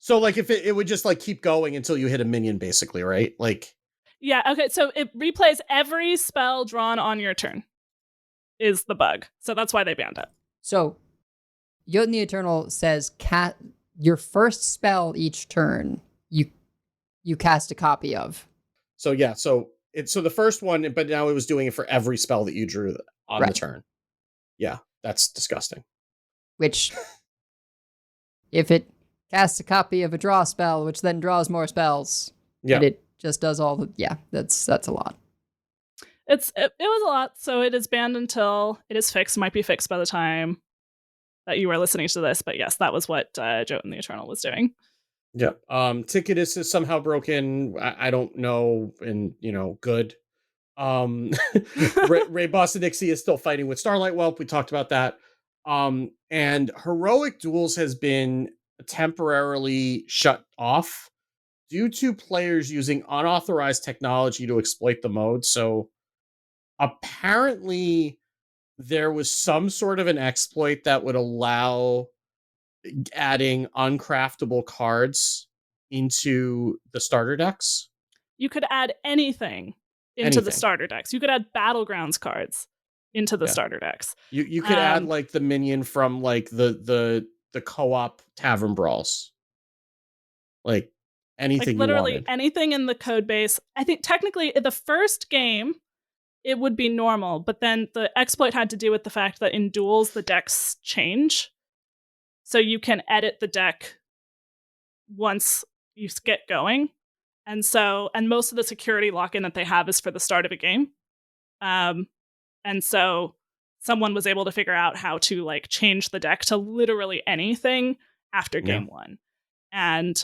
so like if it would just like keep going until you hit a minion, basically, right? Like, Yeah, okay, so it replays every spell drawn on your turn is the bug. So that's why they banned it. So, Jotun the Eternal says your first spell each turn you cast a copy of. so yeah, so the first one, but now it was doing it for every spell that you drew on the turn. Yeah, that's disgusting. Which, if it casts a copy of a draw spell, which then draws more spells, and it just does all the that's a lot. It was a lot, so it is banned until it is fixed. It might be fixed by the time that you are listening to this, but yes, that was what Jotun the Eternal was doing. Yeah. Ticketus is somehow broken. I don't know, and good. Ray Boston Dixie is still fighting with Starlight Whelp. We talked about that. And Heroic Duels has been temporarily shut off due to players using unauthorized technology to exploit the mode. So apparently there was some sort of an exploit that would allow adding uncraftable cards into the starter decks. You could add anything into the starter decks. You could add Battlegrounds cards into the starter decks. You could add like the minion from like the co-op Tavern Brawls. Like anything, like literally you wanted. Anything in the code base. I think technically the first game it would be normal, but then the exploit had to do with the fact that in duels the decks change. So you can edit the deck once you get going. And most of the security lock-in that they have is for the start of a game. And so someone was able to figure out how to like change the deck to literally anything after game one. And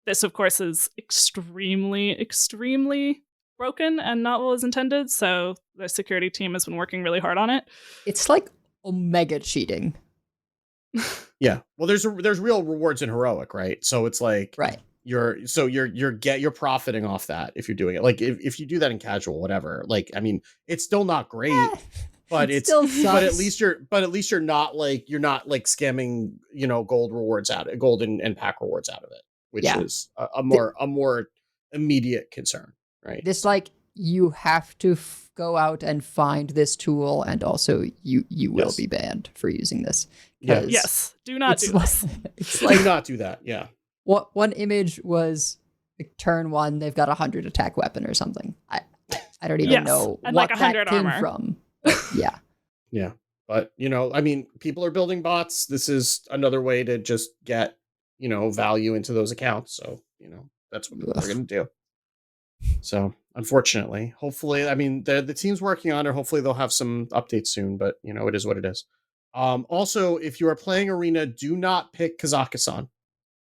this, of course, is extremely, extremely broken and not what was intended. So the security team has been working really hard on it. It's like Omega cheating. Yeah. Well, there's real rewards in Heroic, right? So it's like you're profiting off that if you're doing it. Like if you do that in casual, whatever. Like, I mean, it's still not great, but it's still sucks. but at least you're not scamming, gold rewards gold and pack rewards out of it, which is a more immediate concern, right? This you have to go out and find this tool, and also you will be banned for using this. Yes, do not do this. It's like do not do that. Yeah. One image was like, turn 1, they've got 100 attack weapon or something. I don't even know and what like 100 that came armor from. But yeah. Yeah. But, I mean, people are building bots. This is another way to just get, value into those accounts. So, that's what people are going to do. So, unfortunately, hopefully, I mean, the team's working on it. Hopefully they'll have some updates soon, but, it is what it is. Also, if you are playing Arena, do not pick Kazakhstan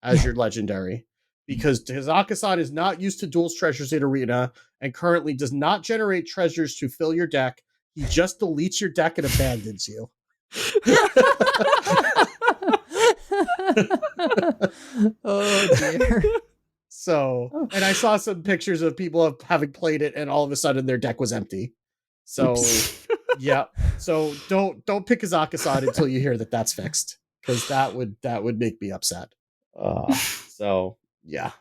as your legendary, because Kazakhstan is not used to duels treasures in Arena and currently does not generate treasures to fill your deck. He just deletes your deck and abandons you. Oh dear. So, and I saw some pictures of people having played it and all of a sudden their deck was empty. So, yeah. So don't pick Kazakhstan until you hear that that's fixed, because that would make me upset. So yeah.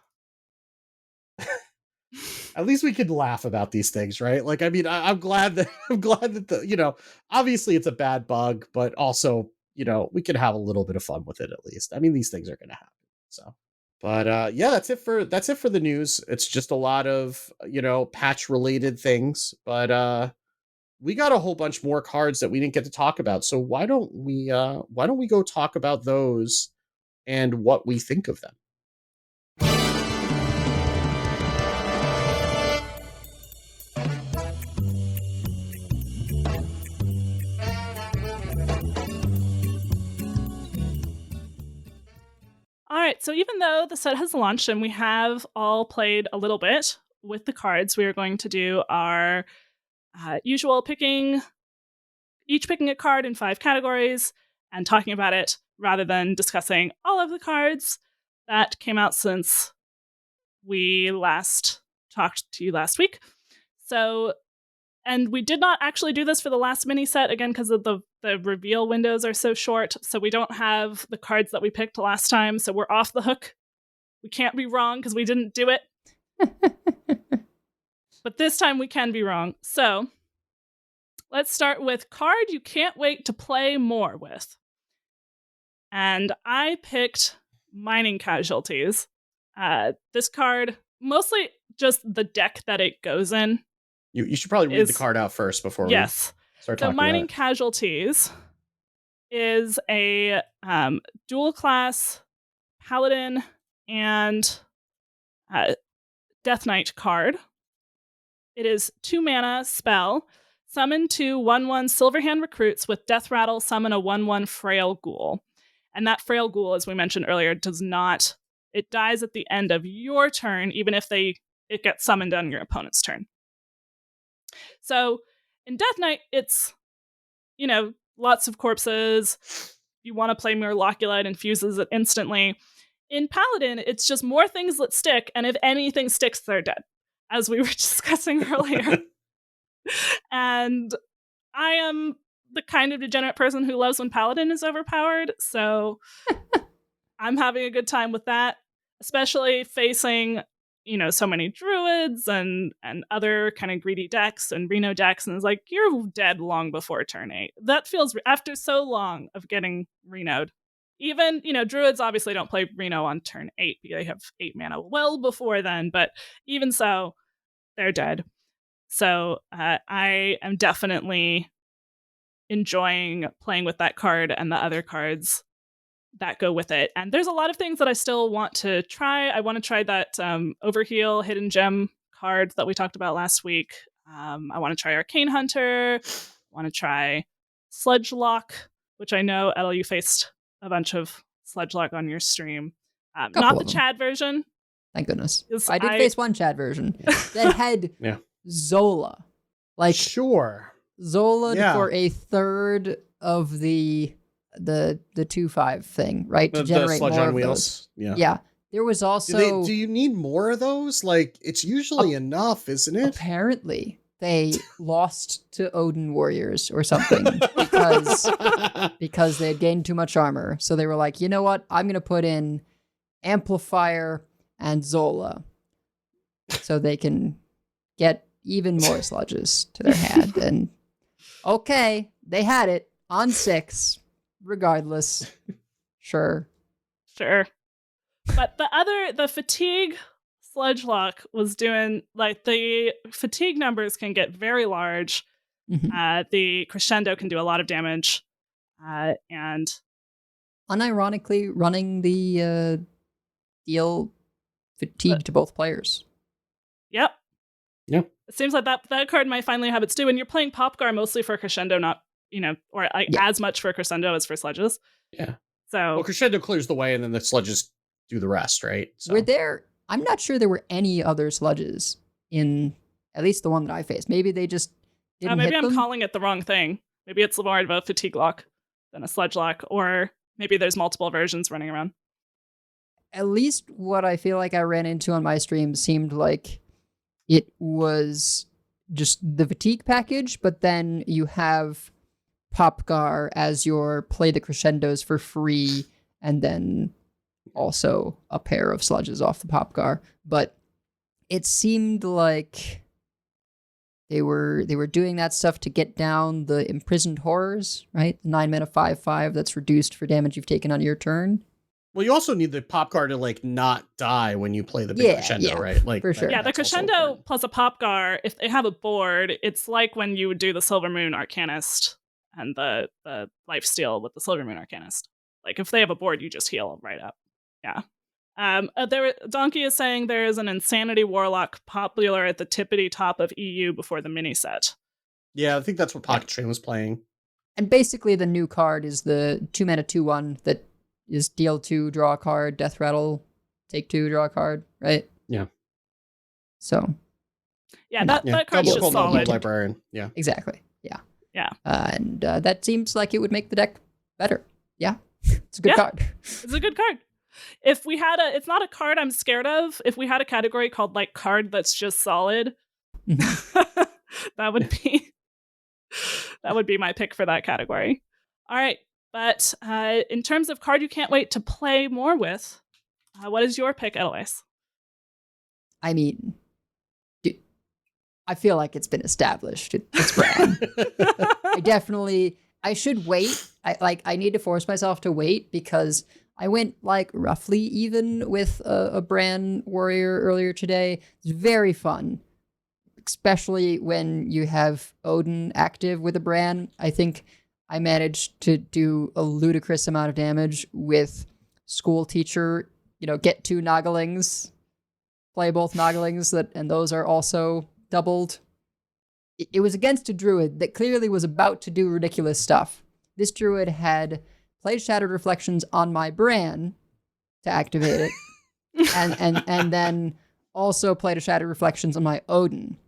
At least we could laugh about these things, right? Like, I mean, I'm glad that the, obviously it's a bad bug, but also, we can have a little bit of fun with it at least. I mean, these things are going to happen. So, but yeah, that's it for the news. It's just a lot of, patch related things, but we got a whole bunch more cards that we didn't get to talk about. So why don't we go talk about those and what we think of them? right, so even though the set has launched and we have all played a little bit with the cards, we are going to do our usual each picking a card in 5 categories and talking about it rather than discussing all of the cards that came out since we last talked to you last week. So, and we did not actually do this for the last mini set, again, because of the reveal windows are so short. So we don't have the cards that we picked last time. So we're off the hook. We can't be wrong because we didn't do it. But this time we can be wrong. So let's start with card you can't wait to play more with. And I picked Mining Casualties. This card, mostly just the deck that it goes in. You should probably read the card out first before we start talking so Mining about it. Casualties is a dual class Paladin and Death Knight card. It is 2 mana spell. Summon 2 1/1 Silverhand recruits with Death Rattle, summon a 1/1 Frail Ghoul. And that Frail Ghoul, as we mentioned earlier, it dies at the end of your turn, even if it gets summoned on your opponent's turn. So in Death Knight, it's, lots of corpses. You want to play more Loculite, infuses it instantly. In Paladin, it's just more things that stick, and if anything sticks, they're dead, as we were discussing earlier. And I am the kind of degenerate person who loves when Paladin is overpowered, so I'm having a good time with that, especially facing, so many druids and other kind of greedy decks and Reno decks, and it's like, you're dead long before turn 8. That feels, after so long of getting Reno'd. Even, druids obviously don't play Reno on turn 8, they have 8 mana well before then, but even so, they're dead. So I am definitely enjoying playing with that card and the other cards that go with it. And there's a lot of things that I still want to try. I want to try that Overheal Hidden Gem card that we talked about last week. I want to try Arcane Hunter. I want to try Sludge Lock, which I know, Edel, you faced a bunch of Sludge Lock on your stream. Not the Chad version. Thank goodness. I did face one Chad version that had Zola. Sure. Zola for a third of the 2/5 thing, right? To generate the sludge more on of wheels. those. Yeah. There was also... Do you need more of those? It's usually enough, isn't it? Apparently, they lost to Odin Warriors or something because they had gained too much armor. So they were like, you know what? I'm going to put in Amplifier and Zola so they can get even more sludges to their hand. And okay, they had it on 6. Regardless. Sure. But the fatigue Sludge Lock was doing, the fatigue numbers can get very large. Mm-hmm. The Crescendo can do a lot of damage. And unironically, running the deal fatigue to both players. Yep. Yeah. It seems like that card might finally have its due. And you're playing Popgar mostly for Crescendo, not as much for Crescendo as for Sludges. Yeah. So Crescendo clears the way, and then the Sludges do the rest, right? So. I'm not sure there were any other Sludges in at least the one that I faced. Maybe they just didn't maybe hit I'm them. calling it the wrong thing. Maybe it's more of a Fatigue Lock than a Sludge Lock, or maybe there's multiple versions running around. At least what I feel like I ran into on my stream seemed like it was just the Fatigue package, but then you have Popgar as your play the Crescendos for free, and then also a pair of Sludges off the Popgar. But it seemed like they were doing that stuff to get down the Imprisoned Horrors, right? 9 mana 5/5 that's reduced for damage you've taken on your turn. Well, you also need the Popgar to not die when you play the big Crescendo, right? For sure. Yeah, the Crescendo plus a Popgar, if they have a board, it's like when you would do the Silver Moon Arcanist and the Lifesteal with the Silver Moon Arcanist. If they have a board, you just heal right up. Yeah. Donkey is saying there is an Insanity Warlock popular at the tippity top of EU before the mini set. Yeah, I think that's what Pocket Train was playing. And basically the new card is the 2 mana 2/1 that is deal 2, draw a card, death rattle, take 2, draw a card, right? Yeah. So Yeah, that card's double just cold solid. librarian. Yeah. exactly. Yeah. Yeah. And that seems like it would make the deck better. Yeah. It's a good card. It's a good card. If we had it's not a card I'm scared of. If we had a category called like card that's just solid, that would be my pick for that category. All right. But in terms of card you can't wait to play more with, what is your pick, Edelweiss? I mean, I feel like it's been established. It's Brann'd. I should wait. I need to force myself to wait because I went like roughly even with a Brann'd warrior earlier today. It's very fun, especially when you have Odin active with a Brann'd. I think I managed to do a ludicrous amount of damage with school teacher, get 2 Nogglings, play both Nogglings, and those are also doubled. It was against a druid that clearly was about to do ridiculous stuff. This druid had played Shattered Reflections on my Brann'd to activate it, and then also played a Shattered Reflections on my Odin.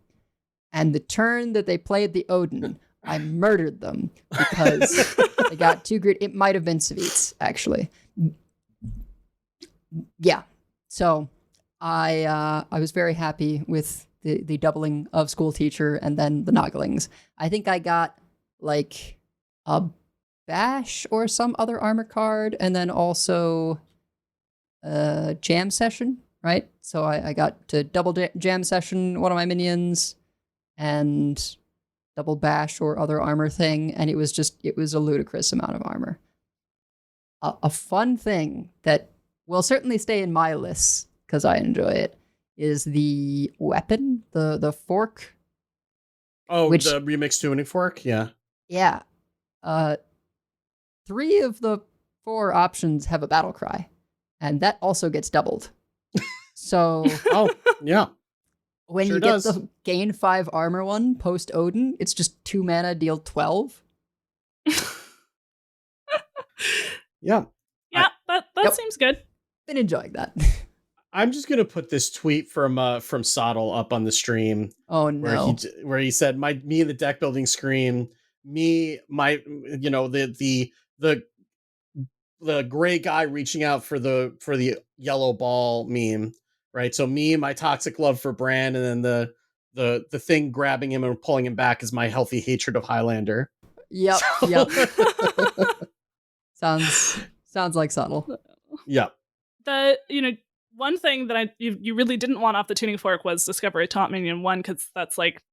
And the turn that they played the Odin, I murdered them because they got too greedy. It might have been Savitz, actually. Yeah. So I was very happy with the doubling of school teacher and then the Nogglings. I think I got like a bash or some other armor card and then also jam session, right? So I got to double jam session one of my minions and double bash or other armor thing, and it was a ludicrous amount of armor. A fun thing that will certainly stay in my lists because I enjoy it is the weapon, the fork. Oh, the remixed tuning fork? Yeah. Yeah. 3 of the 4 options have a battle cry, and that also gets doubled. So oh, yeah. When you get the gain 5 armor one post Odin, it's just 2 mana, deal 12. Yeah, that seems good. Been enjoying that. I'm just gonna put this tweet from Soddle up on the stream. Oh no! Where he said, me and the deck building scream, the gray guy reaching out for the yellow ball meme, right? So me, my toxic love for Brann'd, and then the thing grabbing him and pulling him back is my healthy hatred of Highlander. Yep. Sounds like subtle. Yep. One thing that you really didn't want off the tuning fork was Discover a Taunt Minion 1, because that's like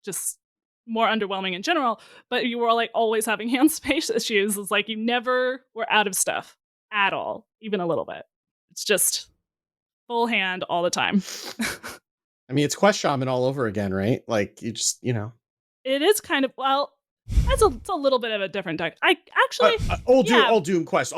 just more underwhelming in general, but you were like always having hand space issues. It's like you never were out of stuff at all, even a little bit. It's just full hand all the time. I mean, it's Quest Shaman all over again, right? Like you just, It is kind of, well, it's a little bit of a different deck. I actually All Doom Quest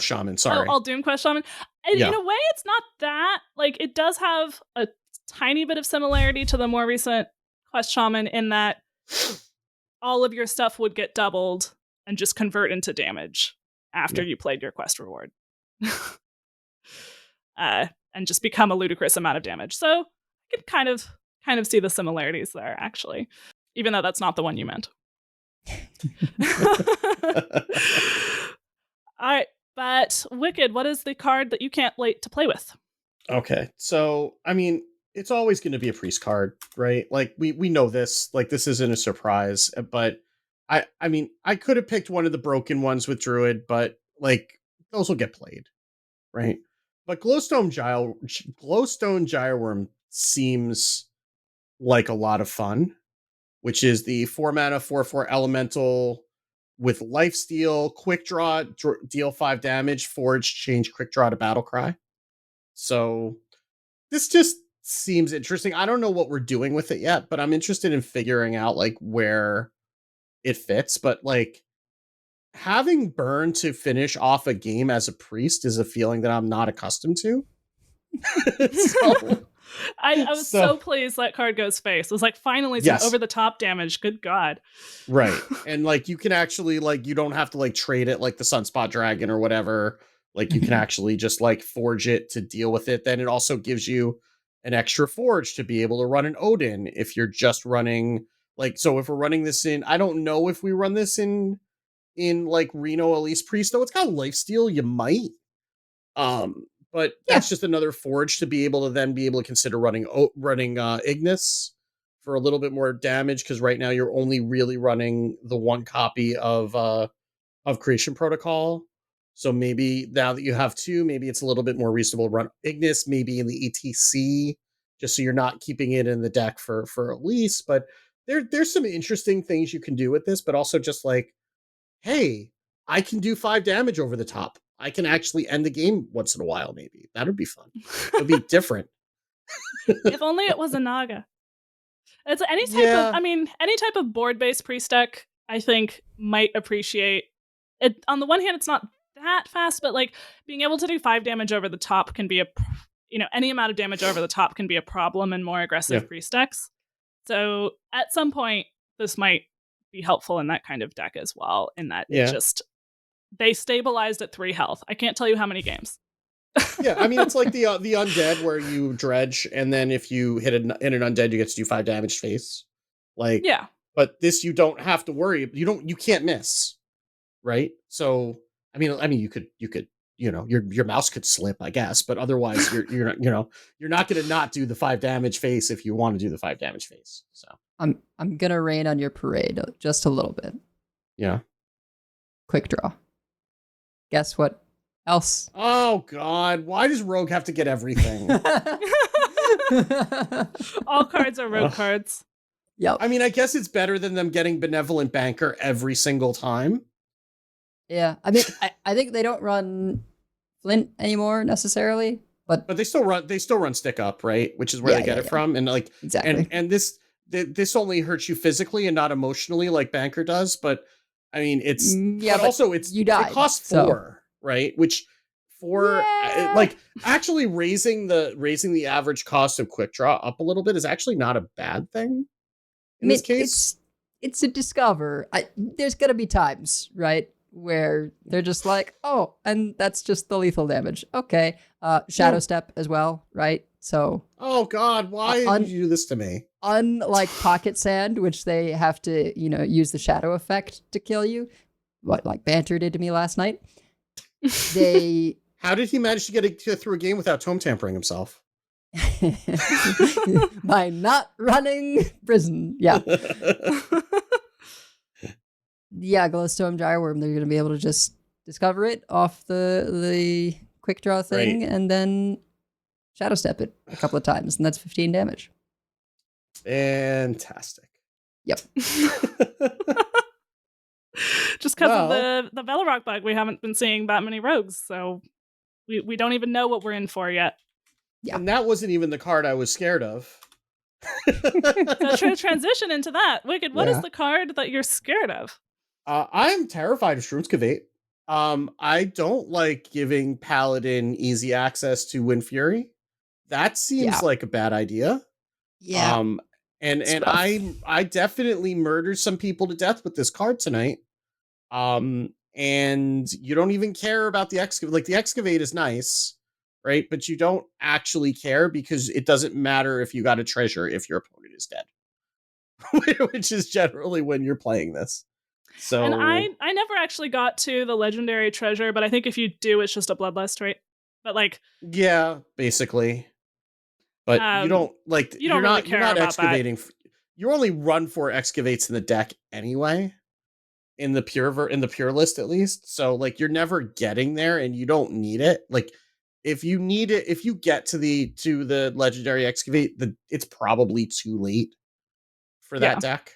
Shaman. Sorry, all Doom Quest Shaman. And in a way, it's not that. Like, it does have a tiny bit of similarity to the more recent Quest Shaman in that all of your stuff would get doubled and just convert into damage after you played your quest reward, and just become a ludicrous amount of damage. So I could kind of see the similarities there, actually, even though that's not the one you meant. All right, but Wicked, what is the card that you can't wait to play with? Okay, so I mean, it's always going to be a priest card, right? Like we know this, like this isn't a surprise, but I mean, I could have picked one of the broken ones with Druid, but like those will get played, right? But Glowstone Gyreworm seems like a lot of fun, which is the 4-mana 4/4 elemental with lifesteal, quick draw, deal 5 damage, forge, change quick draw to battle cry. So this just seems interesting. I don't know what we're doing with it yet, but I'm interested in figuring out like where it fits. But like having burn to finish off a game as a priest is a feeling that I'm not accustomed to. I was so pleased that card goes face. It was like, finally some over the top damage. Good God. Right. And like you can actually like, you don't have to like trade it like the Sunspot Dragon or whatever. Like you can actually just like forge it to deal with it. Then it also gives you an extra forge to be able to run an Odin if you're just running like, so if we're running this in, I don't know if we run this in like Reno Elise Priest, though it's got lifesteal, you might. But that's just another forge to be able to then be able to consider running Ignis for a little bit more damage, because right now you're only really running the one copy of Creation Protocol. So maybe now that you have two, maybe it's a little bit more reasonable to run Ignis, maybe in the ETC, just so you're not keeping it in the deck for Elise. But there's some interesting things you can do with this, but also just like, hey, I can do 5 damage over the top. I can actually end the game once in a while, maybe. That would be fun. It would be different. If only it was a Naga. It's any type of, any type of board-based priest deck, I think, might appreciate it. On the one hand, it's not that fast, but like being able to do 5 damage over the top can be any amount of damage over the top can be a problem in more aggressive priest decks. So at some point, this might be helpful in that kind of deck as well, in that they stabilized at 3 health. I can't tell you how many games. It's like the undead where you dredge, and then if you hit in an undead, you get to do 5 damage face. Like, but this you don't have to worry. You can't miss, right? So you could your mouse could slip, I guess, but otherwise you're not going to not do the 5 damage face if you want to do the 5 damage face. So I'm gonna rain on your parade just a little bit. Yeah. Quick draw. Guess what else? Oh God! Why does Rogue have to get everything? All cards are Rogue cards. Yep. I guess it's better than them getting Benevolent Banker every single time. Yeah, I think they don't run Flint anymore necessarily, but they still run Stick Up, right? Which is where they get it from, and like exactly. And this only hurts you physically and not emotionally like Banker does, but it's but also it's you died, it costs 4, right? Which 4 like actually raising the average cost of Quick Draw up a little bit is actually not a bad thing in this case. It's a discover. There's gonna be times, right, where they're just like, oh, and that's just the lethal damage. Okay. Shadow Step as well, right? So oh God, why did you do this to me? Unlike Pocket Sand, which they have to, use the shadow effect to kill you, what like Banter did to me last night. How did he manage to get through a game without tome tampering himself? By not running prison. Yeah. Glowstone Gyreworm, they're going to be able to just discover it off the quick draw thing, and then Shadow Step it a couple of times, and that's 15 damage. Fantastic. Yep. Just because of the Velorock bug, we haven't been seeing that many rogues, so we don't even know what we're in for yet. Yeah. And that wasn't even the card I was scared of. So transition into that. Wicked, what is the card that you're scared of? I'm terrified of Shroomskavate. I don't like giving Paladin easy access to Wind Fury. That seems like a bad idea. Yeah. And I definitely murdered some people to death with this card tonight. And you don't even care about the Excavate. Like, the Excavate is nice, right? But you don't actually care because it doesn't matter if you got a treasure if your opponent is dead. Which is generally when you're playing this. So, and I never actually got to the legendary treasure, but I think if you do, it's just a bloodlust, right? But like, yeah, basically. But you don't like you don't really care you're not about excavating. That. You only run 4 excavates in the deck anyway, in the pure list at least. So like you're never getting there, and you don't need it. Like if you need it, if you get to the legendary excavate, it's probably too late for that deck.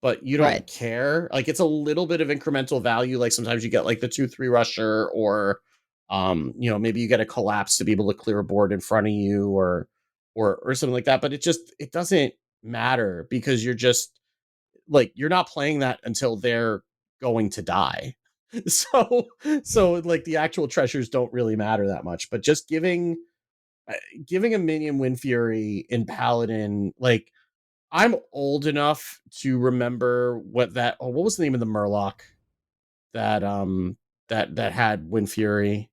But you don't care. Like it's a little bit of incremental value. Like sometimes you get like the 2/3 rusher, or maybe you get a collapse to be able to clear a board in front of you, or something like that. But it doesn't matter because you're just like, you're not playing that until they're going to die. So like the actual treasures don't really matter that much. But just giving a minion Wind Fury in Paladin, like, I'm old enough to remember what was the name of the Murloc that had Wind Fury?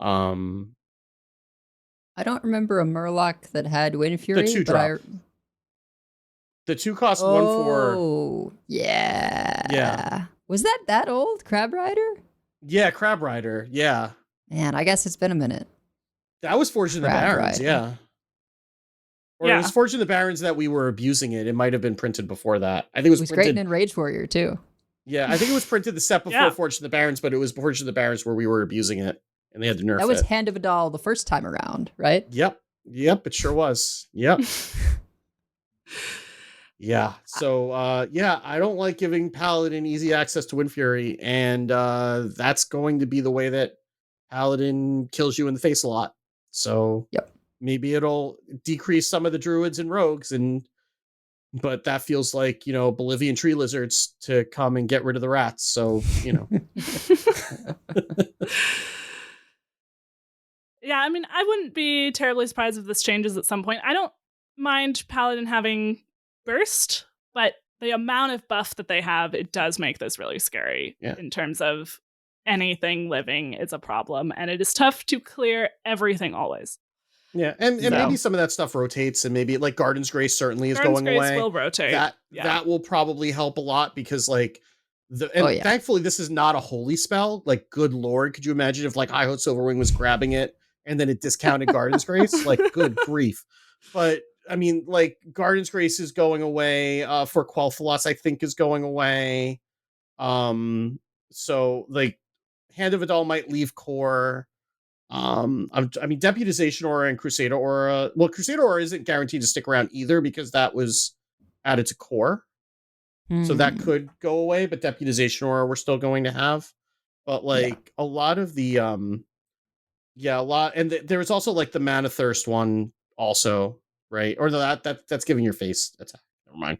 Um, I don't remember a Murloc that had Wind Fury. two but drop. The 2 cost 1 for. Oh, yeah. Yeah. Was that old, Crab Rider? Yeah, Crab Rider. Yeah. Man, I guess it's been a minute. That was Forged in the Crab Barrens. Rider. Yeah. Or Yeah. it was Forged in the Barrens that we were abusing it. It might have been printed before that. I think it was It was printed. great in Rage Warrior, too. Yeah, I think it was printed the set before Yeah. Forged in the Barrens, but it was Forged in the Barrens where we were abusing it, and they had to nerf That was it. Hand of a Doll the first time around, right? Yep, it sure was. Yep. Yeah. So, I don't like giving Paladin easy access to Wind Fury, and that's going to be the way that Paladin kills you in the face a lot. So, Yep. Maybe it'll decrease some of the druids and rogues, but that feels like, Bolivian tree lizards to come and get rid of the rats. So, Yeah, I mean, I wouldn't be terribly surprised if this changes at some point. I don't mind Paladin having burst, but the amount of buff that they have, it does make this really scary in terms of anything living is a problem, and it is tough to clear everything always. Yeah, and maybe some of that stuff rotates, and maybe like Garden's Grace certainly is going Grace away. Will rotate. That will probably help a lot because thankfully this is not a holy spell. Like, good lord, could you imagine if like High-Hoed Silverwing was grabbing it and then it discounted Garden's Grace? Like, good grief. But I mean, like, Garden's Grace is going away. For Quel'Thalas, I think, is going away. So like, Hand of Adal might leave core. I mean, Deputization Aura and Crusader Aura. Well, Crusader Aura isn't guaranteed to stick around either because that was added to core. So that could go away, but Deputization Aura we're still going to have. But like a lot of the and there was also like the Mana Thirst one also, right? Or that's giving your face attack. Never mind.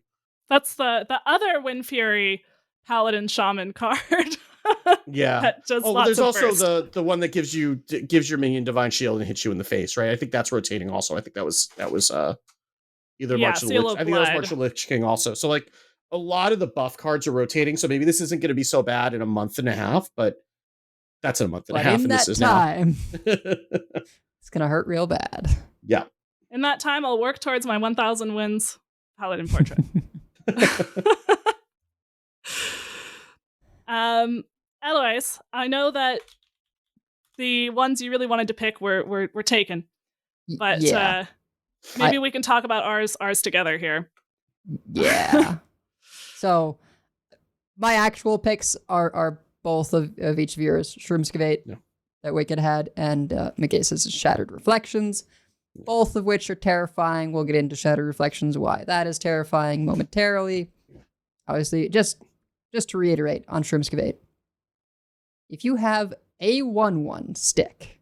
That's the other Wind Fury Paladin Shaman card. Yeah. That does there's also burst. the one that gives your minion Divine Shield and hits you in the face, right? I think that's rotating also. I think that was either March of the Lich. I think that was March of the Lich King also. So like a lot of the buff cards are rotating. So maybe this isn't going to be so bad in a month and a half, but that's in a month and a half, and this is time, now. It's gonna hurt real bad. Yeah. In that time, I'll work towards my 1,000 wins Paladin portrait. Eloise, I know that the ones you really wanted to pick were taken, but maybe we can talk about ours together here. Yeah. So my actual picks are both of each of yours: Shroomskavate, that Wicked had, and Magesa's Shattered Reflections, both of which are terrifying. We'll get into Shattered Reflections, why that is terrifying momentarily. Obviously, just to reiterate on Shroomskavate, if you have a 1/1 stick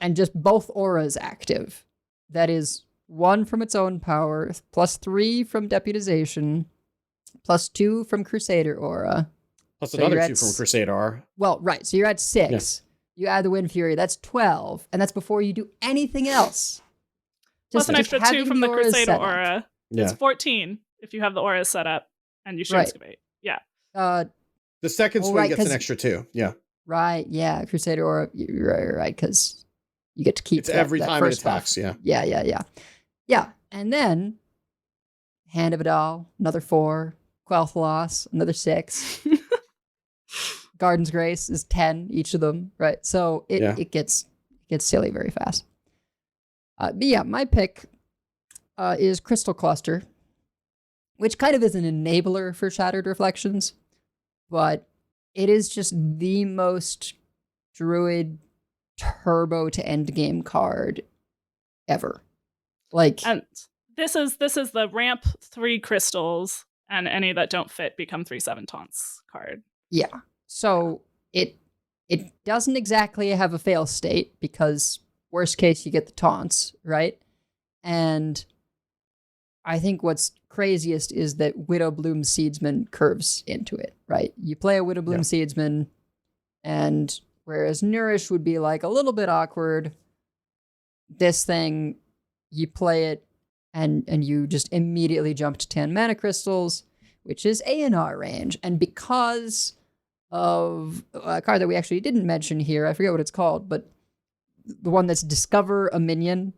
and just both auras active, that is 1 from its own power, plus 3 from Deputization, plus 2 from Crusader Aura. Plus another 2 from Crusader Aura. Well, right, so you're at 6. Yeah. You add the Wind Fury, that's 12, and that's before you do anything else. Plus an extra 2 from the Crusader Aura. Yeah. It's 14 if you have the auras set up and you Shroomskavate. Yeah. The second swing gets an extra 2. Yeah. Right, yeah. Crusader Aura, you're right, because you get to keep it's every time it attacks, buff. Yeah. And then Hand of Adal, another 4. Quel'Thalas, another 6. Garden's Grace is 10, each of them, right? So it gets silly very fast. But yeah, my pick is Crystal Cluster, which kind of is an enabler for Shattered Reflections, but it is just the most druid turbo to end game card ever. Like, and this is the ramp 3 crystals, and any that don't fit become 3/7 taunts card. Yeah. So it doesn't exactly have a fail state because worst case you get the taunts, right? And I think what's craziest is that Widowbloom Seedsman curves into it, right? You play a Widowbloom Seedsman, and whereas Nourish would be like a little bit awkward, this thing, you play it and you just immediately jump to 10 mana crystals, which is A&R range. And because of a card that we actually didn't mention here. I forget what it's called, but the one that's discover a minion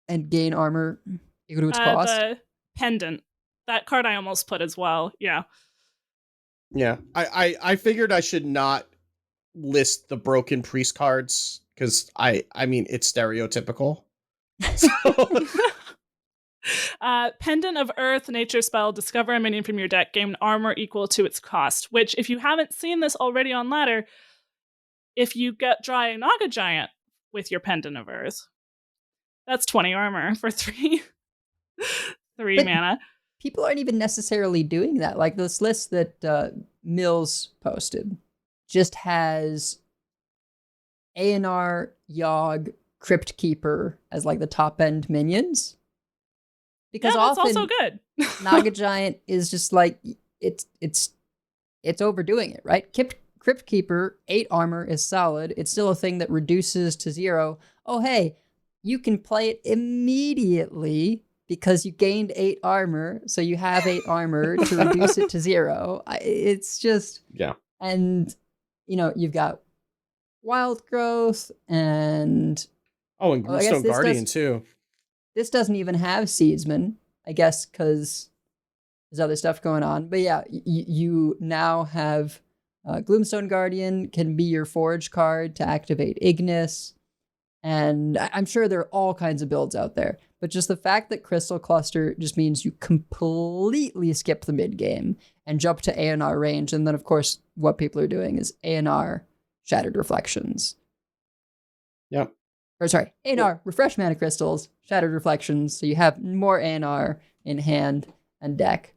and gain armor equal to its cost. The pendant. That card I almost put as well. Yeah. Yeah. I figured I should not list the broken priest cards because I mean it's stereotypical. So Pendant of Earth, nature spell, discover a minion from your deck, gain armor equal to its cost, which if you haven't seen this already on ladder, if you draw a Naga Giant with your Pendant of Earth, that's 20 armor for 3 mana. People aren't even necessarily doing that. Like this list that Mills posted just has A&R, Yogg, Crypt Keeper as like the top end minions. Because that's often also good. Naga Giant is just like it's overdoing it, right? Crypt Keeper, 8 armor is solid. It's still a thing that reduces to 0. Oh hey, you can play it immediately because you gained 8 armor, so you have 8 armor to reduce it to 0. It's just and you've got Wild Growth and Gloomstone Guardian too. This doesn't even have Seedsman, I guess, because there's other stuff going on. But yeah, you now have Gloomstone Guardian can be your Forge card to activate Ignis. And I'm sure there are all kinds of builds out there. But just the fact that Crystal Cluster just means you completely skip the mid game and jump to A&R range. And then, of course, what people are doing is A&R Shattered Reflections. Yep. Or sorry, A&R, Refresh Mana Crystals, Shattered Reflections, so you have more A&R in hand and deck.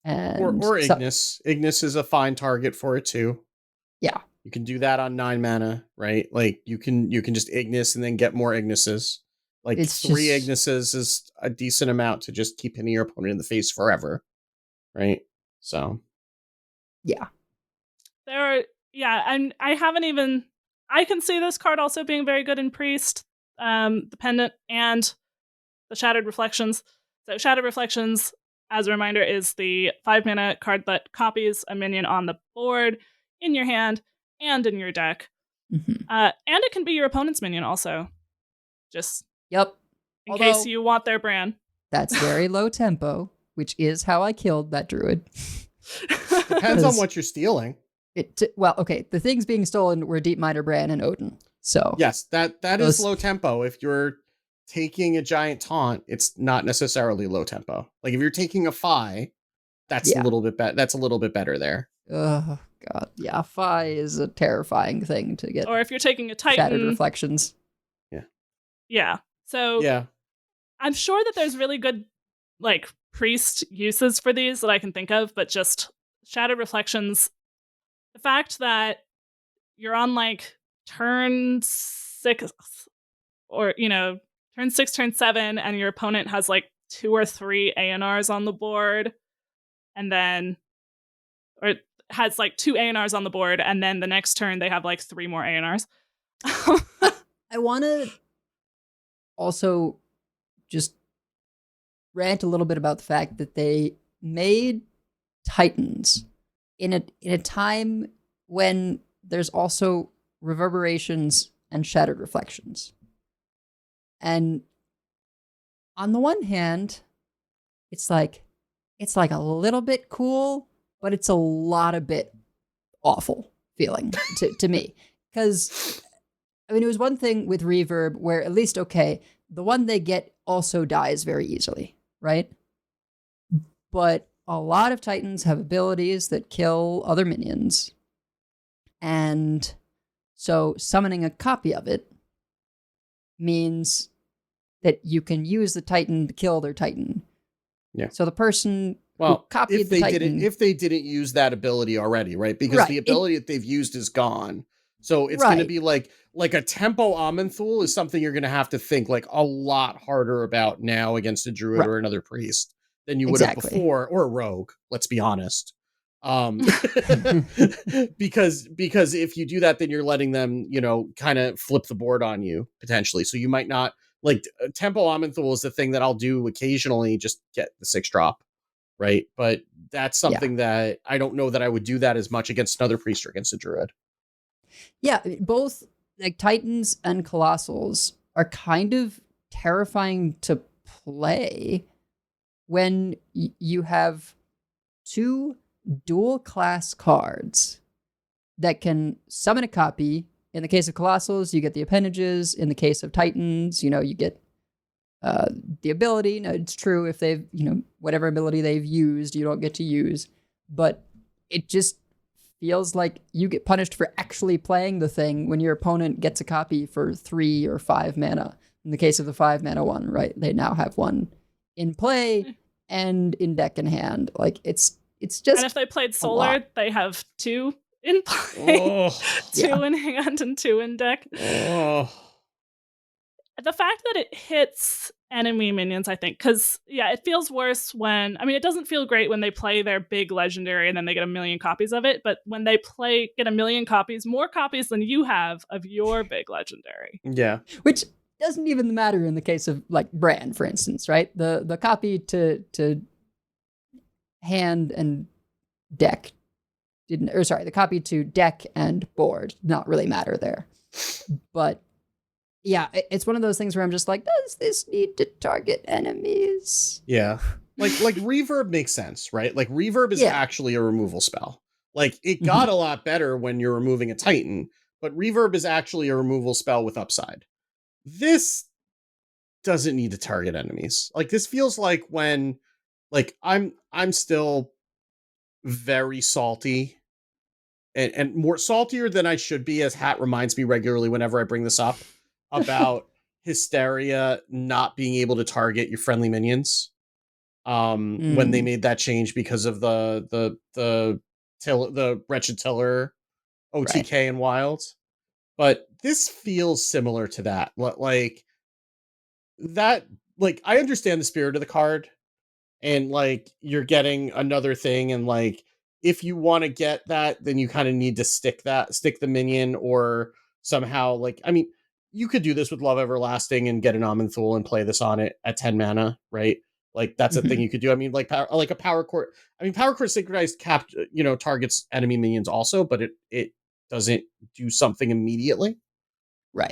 And or Ignis. Ignis is a fine target for it too. Yeah. You can do that on 9 mana, right? Like you can just Ignis and then get more Ignises. Like it's 3 Ignises is a decent amount to just keep hitting your opponent in the face forever. Right? So yeah. And I can see this card also being very good in Priest, the Pendant, and the Shattered Reflections. So Shattered Reflections, as a reminder, is the 5 mana card that copies a minion on the board, in your hand, and in your deck. Mm-hmm. And it can be your opponent's minion also. Just in case you want their Brann'd. That's very low tempo, which is how I killed that druid. Depends on what you're stealing. The things being stolen were Deep Miner, Brann'd, and Odin. So yes, that is low tempo. If you're taking a giant taunt, it's not necessarily low tempo. Like if you're taking a Phi, that's a little bit That's a little bit better there. Oh god, yeah, Phi is a terrifying thing to get. Or if you're taking a Titan, Shattered Reflections. Yeah. So I'm sure that there's really good like priest uses for these that I can think of, but just Shattered Reflections. The fact that you're on like turn 6 or, turn 6, turn 7, and your opponent has like 2 or 3 A&Rs on the board, and then, or has like 2 A&Rs on the board, and then the next turn they have like 3 more A&Rs. I want to also just rant a little bit about the fact that they made Titans in a time when there's also Reverberations and Shattered Reflections. And on the one hand, it's like a little bit cool, but it's a lot of bit awful feeling to me. Because, it was one thing with Reverb where at least, the one they get also dies very easily, right? But a lot of Titans have abilities that kill other minions. And so summoning a copy of it means that you can use the Titan to kill their Titan. Yeah. So the person who copied the Titan... If they didn't use that ability already, right? Because the ability that they've used is gone. So it's going to be like a Tempo Amenthul is something you're going to have to think like a lot harder about now against a Druid or another Priest than you would have before, or a Rogue, let's be honest. Because if you do that, then you're letting them, kind of flip the board on you potentially. So you might not like Tempo Amenthul is the thing that I'll do occasionally, just get the 6-drop right? But that's something that I don't know that I would do that as much against another priest or against a druid. Yeah, both like Titans and Colossals are kind of terrifying to play when you have two dual class cards that can summon a copy. In the case of Colossals, you get the appendages. In the case of Titans, you get the ability. Now, it's true if they've, whatever ability they've used, you don't get to use. But it just feels like you get punished for actually playing the thing when your opponent gets a copy for 3 or 5 mana. In the case of the 5 mana one, right? They now have one in play and in deck in hand. Like it's just. And if they played Solar, they have 2 in play, 2 in hand and 2 in deck. Oh. The fact that it hits enemy minions, I think, because it feels worse when, it doesn't feel great when they play their big legendary and then they get 1 million copies of it, but when they get 1 million copies, more copies than you have of your big legendary. Yeah. Which doesn't even matter in the case of like Brann'd, for instance, right? The copy to hand and deck the copy to deck and board did not really matter there. But yeah, it's one of those things where I'm just like, does this need to target enemies? Yeah. Like reverb makes sense, right? Like reverb is actually a removal spell. Like it got a lot better when you're removing a Titan, but reverb is actually a removal spell with upside. This doesn't need to target enemies. Like this feels like when like I'm still very salty and more saltier than I should be, as Hat reminds me regularly whenever I bring this up, about Hysteria not being able to target your friendly minions. When they made that change because of the Wretched Tiller OTK and Wild. But this feels similar to that. Like that, like I understand the spirit of the card, and like you're getting another thing, and like if you want to get that, then you kind of need to stick the minion, or somehow like you could do this with Love Everlasting and get an Amanthul and play this on it at 10 mana, right? Like that's a thing you could do. Like a Power Court. Power Court Synchronized targets enemy minions also, but it doesn't do something immediately. Right.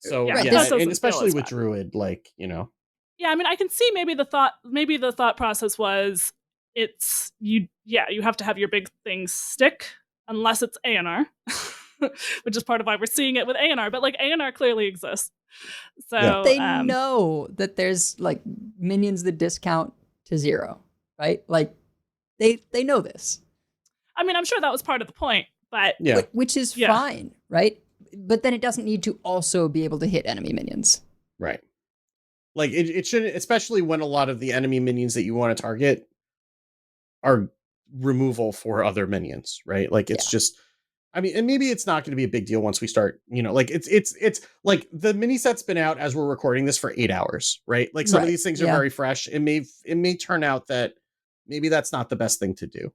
So Right. And especially with Druid, like, Yeah, I can see maybe the thought process was you have to have your big things stick unless it's ANR, which is part of why we're seeing it with ANR, but like ANR clearly exists. So they know that there's like minions that discount to 0, right? Like they know this. I'm sure that was part of the point, but which is fine, right? But then it doesn't need to also be able to hit enemy minions. Right. Like it shouldn't, especially when a lot of the enemy minions that you want to target are removal for other minions, right? Like it's just, and maybe it's not going to be a big deal once we start, like it's like the mini set's been out as we're recording this for 8 hours, right? Like some of these things are very fresh. It may turn out that maybe that's not the best thing to do,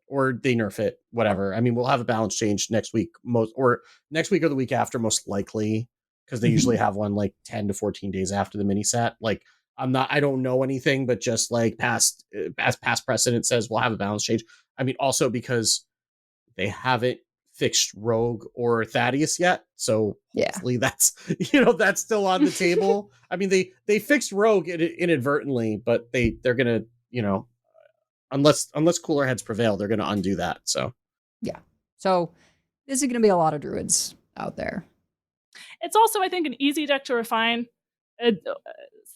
or they nerf it, whatever. We'll have a balance change next week, or the week after, most likely, because they usually have one like 10 to 14 days after the mini set. Like I don't know anything, but just like past precedent says we'll have a balance change. Also because they haven't fixed Rogue or Thaddeus yet, so hopefully that's that's still on the table. They fixed Rogue inadvertently, but they're gonna unless cooler heads prevail, they're gonna undo that. So this is gonna be a lot of druids out there. It's also, I think, an easy deck to refine.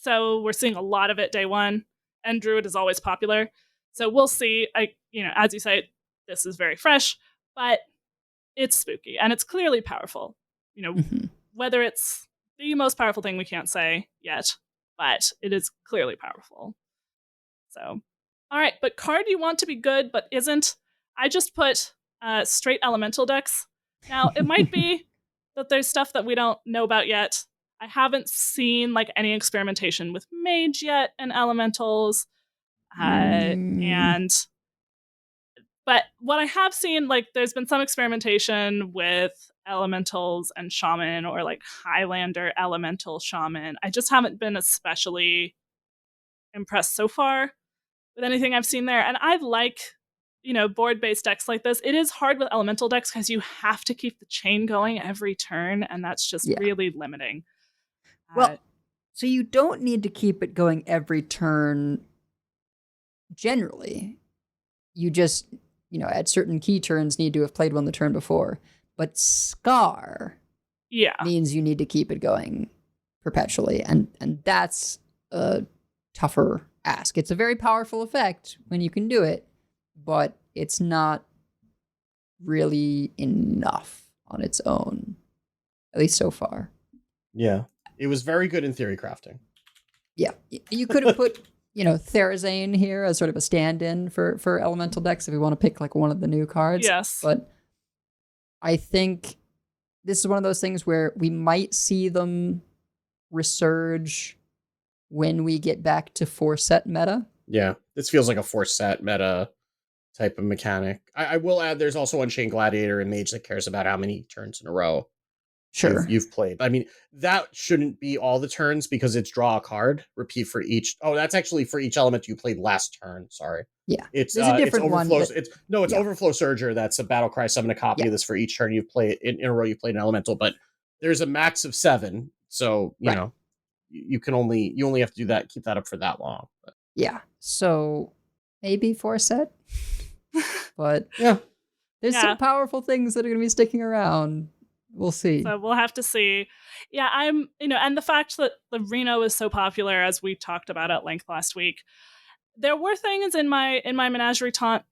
So we're seeing a lot of it day one, and Druid is always popular. So we'll see. As you say, this is very fresh, but it's spooky and it's clearly powerful. Whether it's the most powerful thing, we can't say yet, but it is clearly powerful. So, all right, but card you want to be good but isn't. I just put straight elemental decks. Now, it might be that there's stuff that we don't know about yet. I haven't seen like any experimentation with mage yet and elementals. But what I have seen, like there's been some experimentation with elementals and shaman, or like Highlander elemental shaman. I just haven't been especially impressed so far with anything I've seen there. And I like, board-based decks like this. It is hard with elemental decks because you have to keep the chain going every turn, and that's just really limiting. Well, so you don't need to keep it going every turn generally. You just, at certain key turns need to have played one the turn before. But Scar means you need to keep it going perpetually. And that's a tougher ask. It's a very powerful effect when you can do it, but it's not really enough on its own, at least so far. Yeah. It was very good in theory crafting. Yeah. You could have put, Therazane here as sort of a stand-in for elemental decks if you want to pick like one of the new cards. Yes. But I think this is one of those things where we might see them resurge when we get back to 4-set meta. Yeah. This feels like a 4-set meta type of mechanic. I will add there's also Unchained Gladiator and Mage that cares about how many turns in a row you've played. I mean, that shouldn't be all the turns because it's draw a card, repeat for each. Oh, that's actually for each element you played last turn. Sorry. Yeah. It's a different overflow. one. It's Overflow Surger. That's a battle cry. Summon a copy of this for each turn you've played in a row. You've played an elemental, but there's a max of 7. So, you know, you only have to do that. Keep that up for that long. But. Yeah. So maybe 4-set, but there's some powerful things that are going to be sticking around. We'll see. So we'll have to see. Yeah, I'm, and the fact that the Reno is so popular, as we talked about at length last week, there were things in my Menagerie Taunt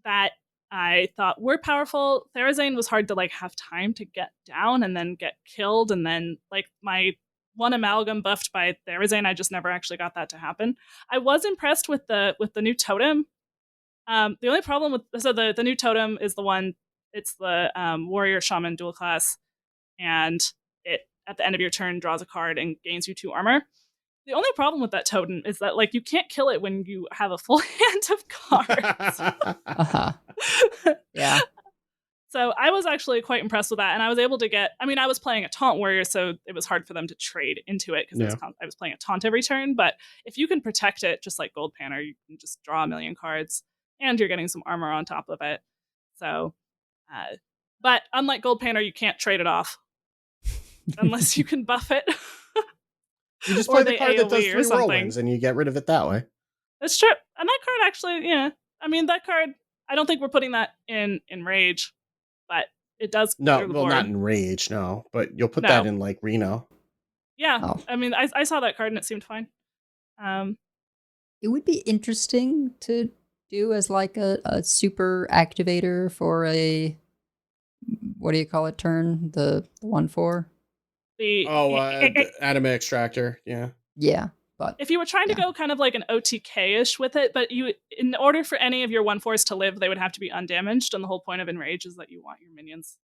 that I thought were powerful. Therazane was hard to have time to get down and then get killed, and then my one amalgam buffed by Therazane, I just never actually got that to happen. I was impressed with the new totem. The only problem with the new totem is the one. It's the warrior shaman dual class, and it at the end of your turn draws a card and gains you 2 armor. The only problem with that totem is that you can't kill it when you have a full hand of cards. Yeah. So I was actually quite impressed with that, and I was able to get. I mean, I was playing a taunt warrior, so it was hard for them to trade into it because I was playing a taunt every turn. But if you can protect it, just like Gold Panner, you can just draw a million cards, and you're getting some armor on top of it. So. But unlike Gold Panner, you can't trade it off unless you can buff it. You just play the card that does 3 whirlwinds and you get rid of it that way. That's true. And that card actually, I mean, that card, I don't think we're putting that in Rage, but it does. No, well, not in Rage, no. But you'll put that in Reno. Yeah. Oh. I mean, I saw that card and it seemed fine. It would be interesting to do as a super activator for a what do you call it turn? The 1/4? The anime extractor, Yeah. But if you were trying to go kind of like an OTK-ish with it, but in order for any of your 1/4s to live, they would have to be undamaged, and the whole point of Enrage is that you want your minions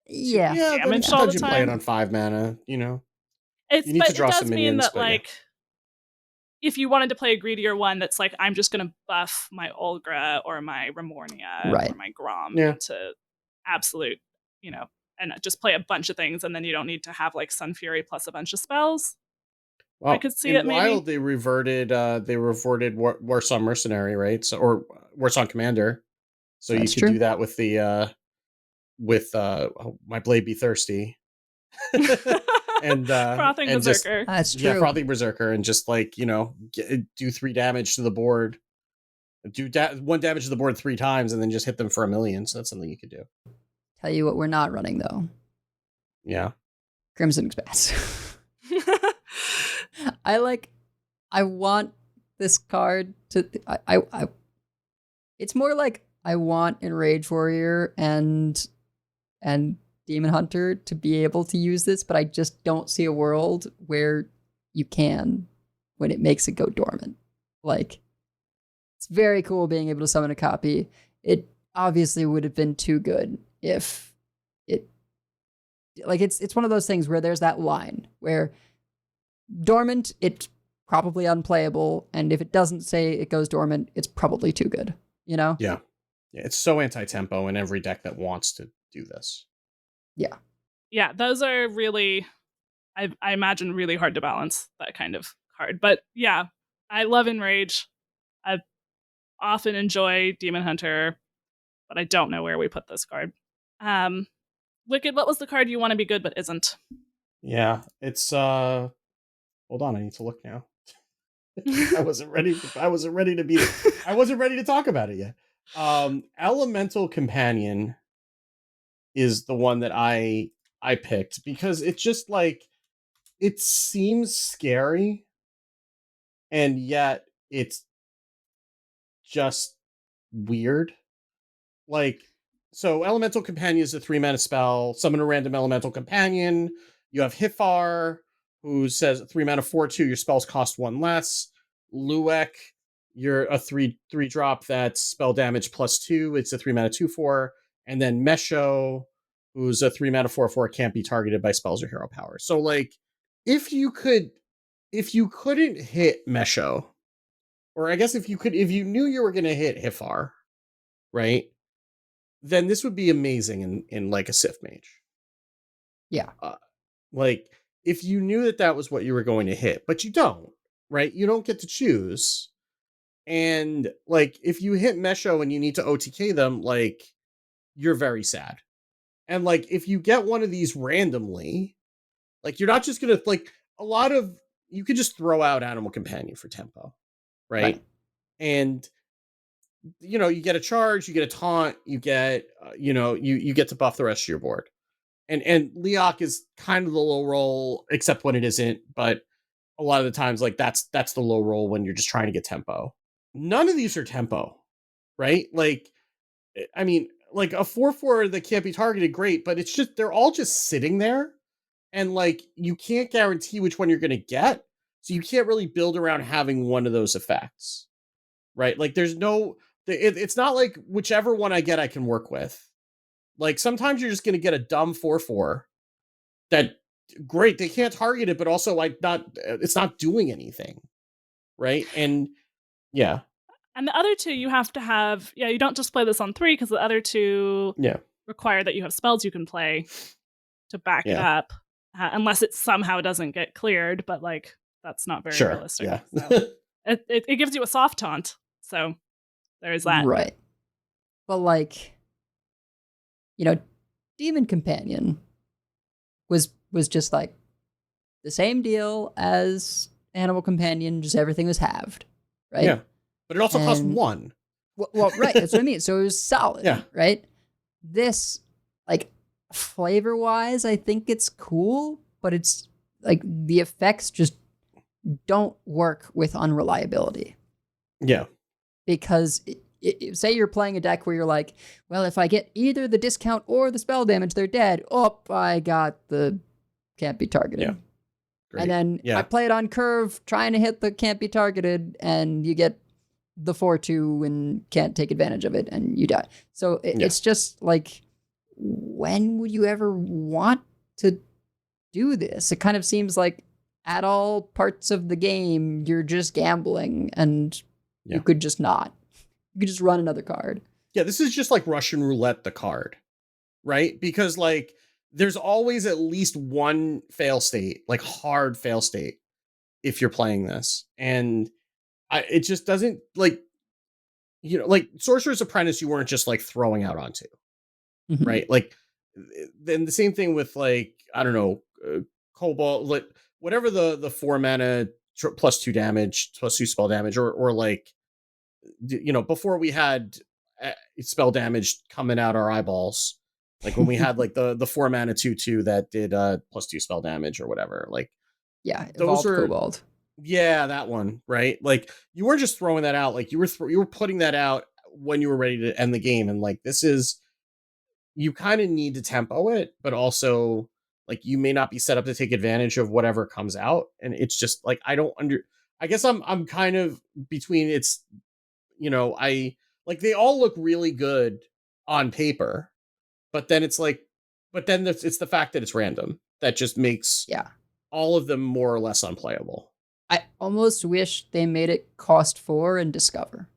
damaged all the time. You play it on 5 mana, you need to draw some minions. It does mean that if you wanted to play a greedier one that's I'm just going to buff my Olgra or my Remornia or my Grom to absolute, and just play a bunch of things, and then you don't need to have Sun Fury plus a bunch of spells. Well, I could see it maybe. Wild, they reverted Warsong Mercenary, right? So, or Warsong Commander. So that's you could do that with the my Blade Be Thirsty. and Frothing and Berserker. That's true. Yeah, Frothing Berserker, and just do 3 damage to the board. Do 1 damage to the board 3 times, and then just hit them for 1 million. So that's something you could do. Tell you what, we're not running though. Yeah. Crimson Expanse. I want this card to. It's more I want Enrage Warrior and Demon Hunter to be able to use this, but I just don't see a world where you can when it makes it go dormant. It's very cool being able to summon a copy. It obviously would have been too good if it it's one of those things where there's that line where dormant, it's probably unplayable, and if it doesn't say it goes dormant, it's probably too good, Yeah, it's so anti-tempo in every deck that wants to do this. Yeah, those are really, I imagine, really hard to balance, that kind of card. But yeah, I love Enrage. often enjoy Demon Hunter, but I don't know where we put this card. Wicked, what was the card you want to be good but isn't? Yeah, it's hold on, I need to look now. I wasn't ready to talk about it yet. Elemental Companion is the one that I picked because it's just like it seems scary and yet it's just weird. Like, so Elemental Companion is a 3-mana spell. Summon a random Elemental Companion. You have Hifar, who says 3-mana 4/2, your spells cost 1 less. Luek, you're a 3 drop that's spell damage +2. It's a 3-mana 2/4. And then Mesho, who's a 3-mana 4/4, can't be targeted by spells or hero power. So, like, if you couldn't hit Mesho, or I guess if you knew you were gonna hit Hifar, right? Then this would be amazing in like a Sith Mage. Yeah. Like, if you knew that was what you were going to hit, but you don't, right? You don't get to choose. And like, if you hit Mesho and you need to OTK them, like, you're very sad. And like, if you get one of these randomly, like, you're not just gonna, like, you could just throw out Animal Companion for tempo, right? And you know, you get a charge, you get a taunt, you get you get to buff the rest of your board. And Leok is kind of the low roll, except when it isn't, but a lot of the times, like, that's the low roll when you're just trying to get tempo. None of these are tempo, right? Like, I mean, like a 4/4 that can't be targeted, great, but it's just they're all just sitting there, and like, you can't guarantee which one you're gonna get, so you can't really build around having one of those effects. Right? Like, there's no it's not like whichever one I get I can work with. Like, sometimes you're just going to get a dumb 4/4 that, great, they can't target it, but also it's not doing anything. Right? And yeah. And the other two you have to have, you don't just play this on 3 because the other two require that you have spells you can play to back it up, unless it somehow doesn't get cleared, but like, that's not very realistic. Yeah. So it gives you a soft taunt. So there's that. Right. But like, you know, Demon Companion was just like the same deal as Animal Companion, just everything was halved, right? Yeah. But it also cost 1. Well, right, that's what I mean. So it was solid, Yeah. right? This, like, flavor-wise, I think it's cool, but it's like the effects just don't work with unreliability. Yeah. Because say you're playing a deck where you're like, well, if I get either the discount or the spell damage, they're dead. Oh, I got the can't be targeted. Yeah. Great. And then I play it on curve, trying to hit the can't be targeted, and you get the 4/2 and can't take advantage of it, and you die. So it's just like, when would you ever want to do this? It kind of seems like at all parts of the game, you're just gambling, and you could just not. You could just run another card. Yeah, this is just like Russian roulette the card, right? Because like, there's always at least one fail state, like hard fail state, if you're playing this. And it just doesn't, like, you know, like Sorcerer's Apprentice, you weren't just like throwing out onto, right? Like, then the same thing with, like, I don't know, Cobalt, like, whatever the 4 mana +2 damage, +2 spell damage, or like, you know, before we had spell damage coming out our eyeballs, like when we had like the 4 mana 2/2 that did +2 spell damage or whatever, like, those are Cobalt. Yeah, that one, right? Like, you weren't just throwing that out, like, you were putting that out when you were ready to end the game. And like, this is, you kind of need to tempo it, but also, like, you may not be set up to take advantage of whatever comes out. And it's just like, I guess I'm kind of between, it's, you know, like, they all look really good on paper, but then it's like, it's the fact that it's random that just makes all of them more or less unplayable. I almost wish they made it cost 4 and Discover.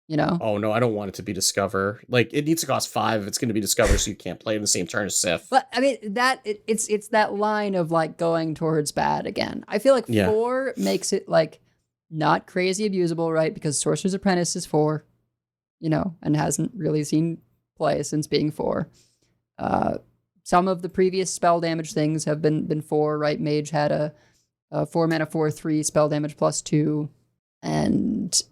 You know? Oh no, I don't want it to be Discover. Like, it needs to cost 5 if it's going to be Discover, so you can't play in the same turn as Sif. But I mean, it's that line of like going towards bad again. I feel like 4 makes it like not crazy abusable, right? Because Sorcerer's Apprentice is 4, and hasn't really seen play since being 4. Some of the previous spell damage things have been 4, right? Mage had a 4 mana 4/3 spell damage +2, and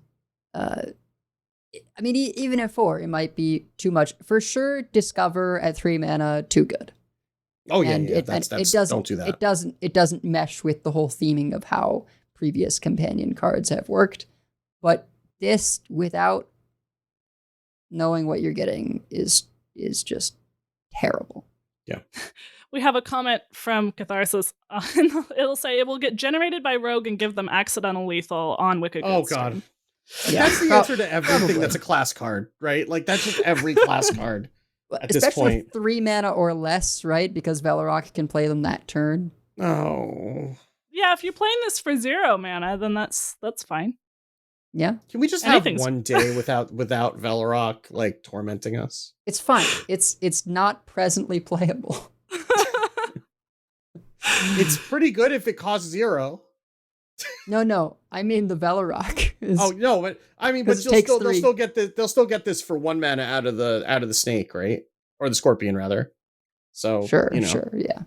even at 4, it might be too much. For sure, Discover at 3 mana, too good. Oh yeah, And yeah. That's don't do that. It doesn't mesh with the whole theming of how previous companion cards have worked. But this, without knowing what you're getting, is just terrible. Yeah. We have a comment from Catharsis. It'll say it will get generated by Rogue and give them accidental lethal on Wicked Oh Good god. Stream. Yeah, That's the answer to everything probably. that's a class card, right? Like that's just every class card at this Especially point. with 3 mana or less, right? Because Velarok can play them that turn. Oh. Yeah, if you're playing this for 0 mana, then that's fine. Yeah, Can we just Anything's- have one day without Velarok like tormenting us? it's fine. It's not presently playable. It's pretty good if it costs 0. No. I mean the Velarok. Oh no, but I mean, but 'Cause it takes they'll 3. still get this for 1 mana out of the snake, right? Or the scorpion rather. So Sure, you know, sure, yeah.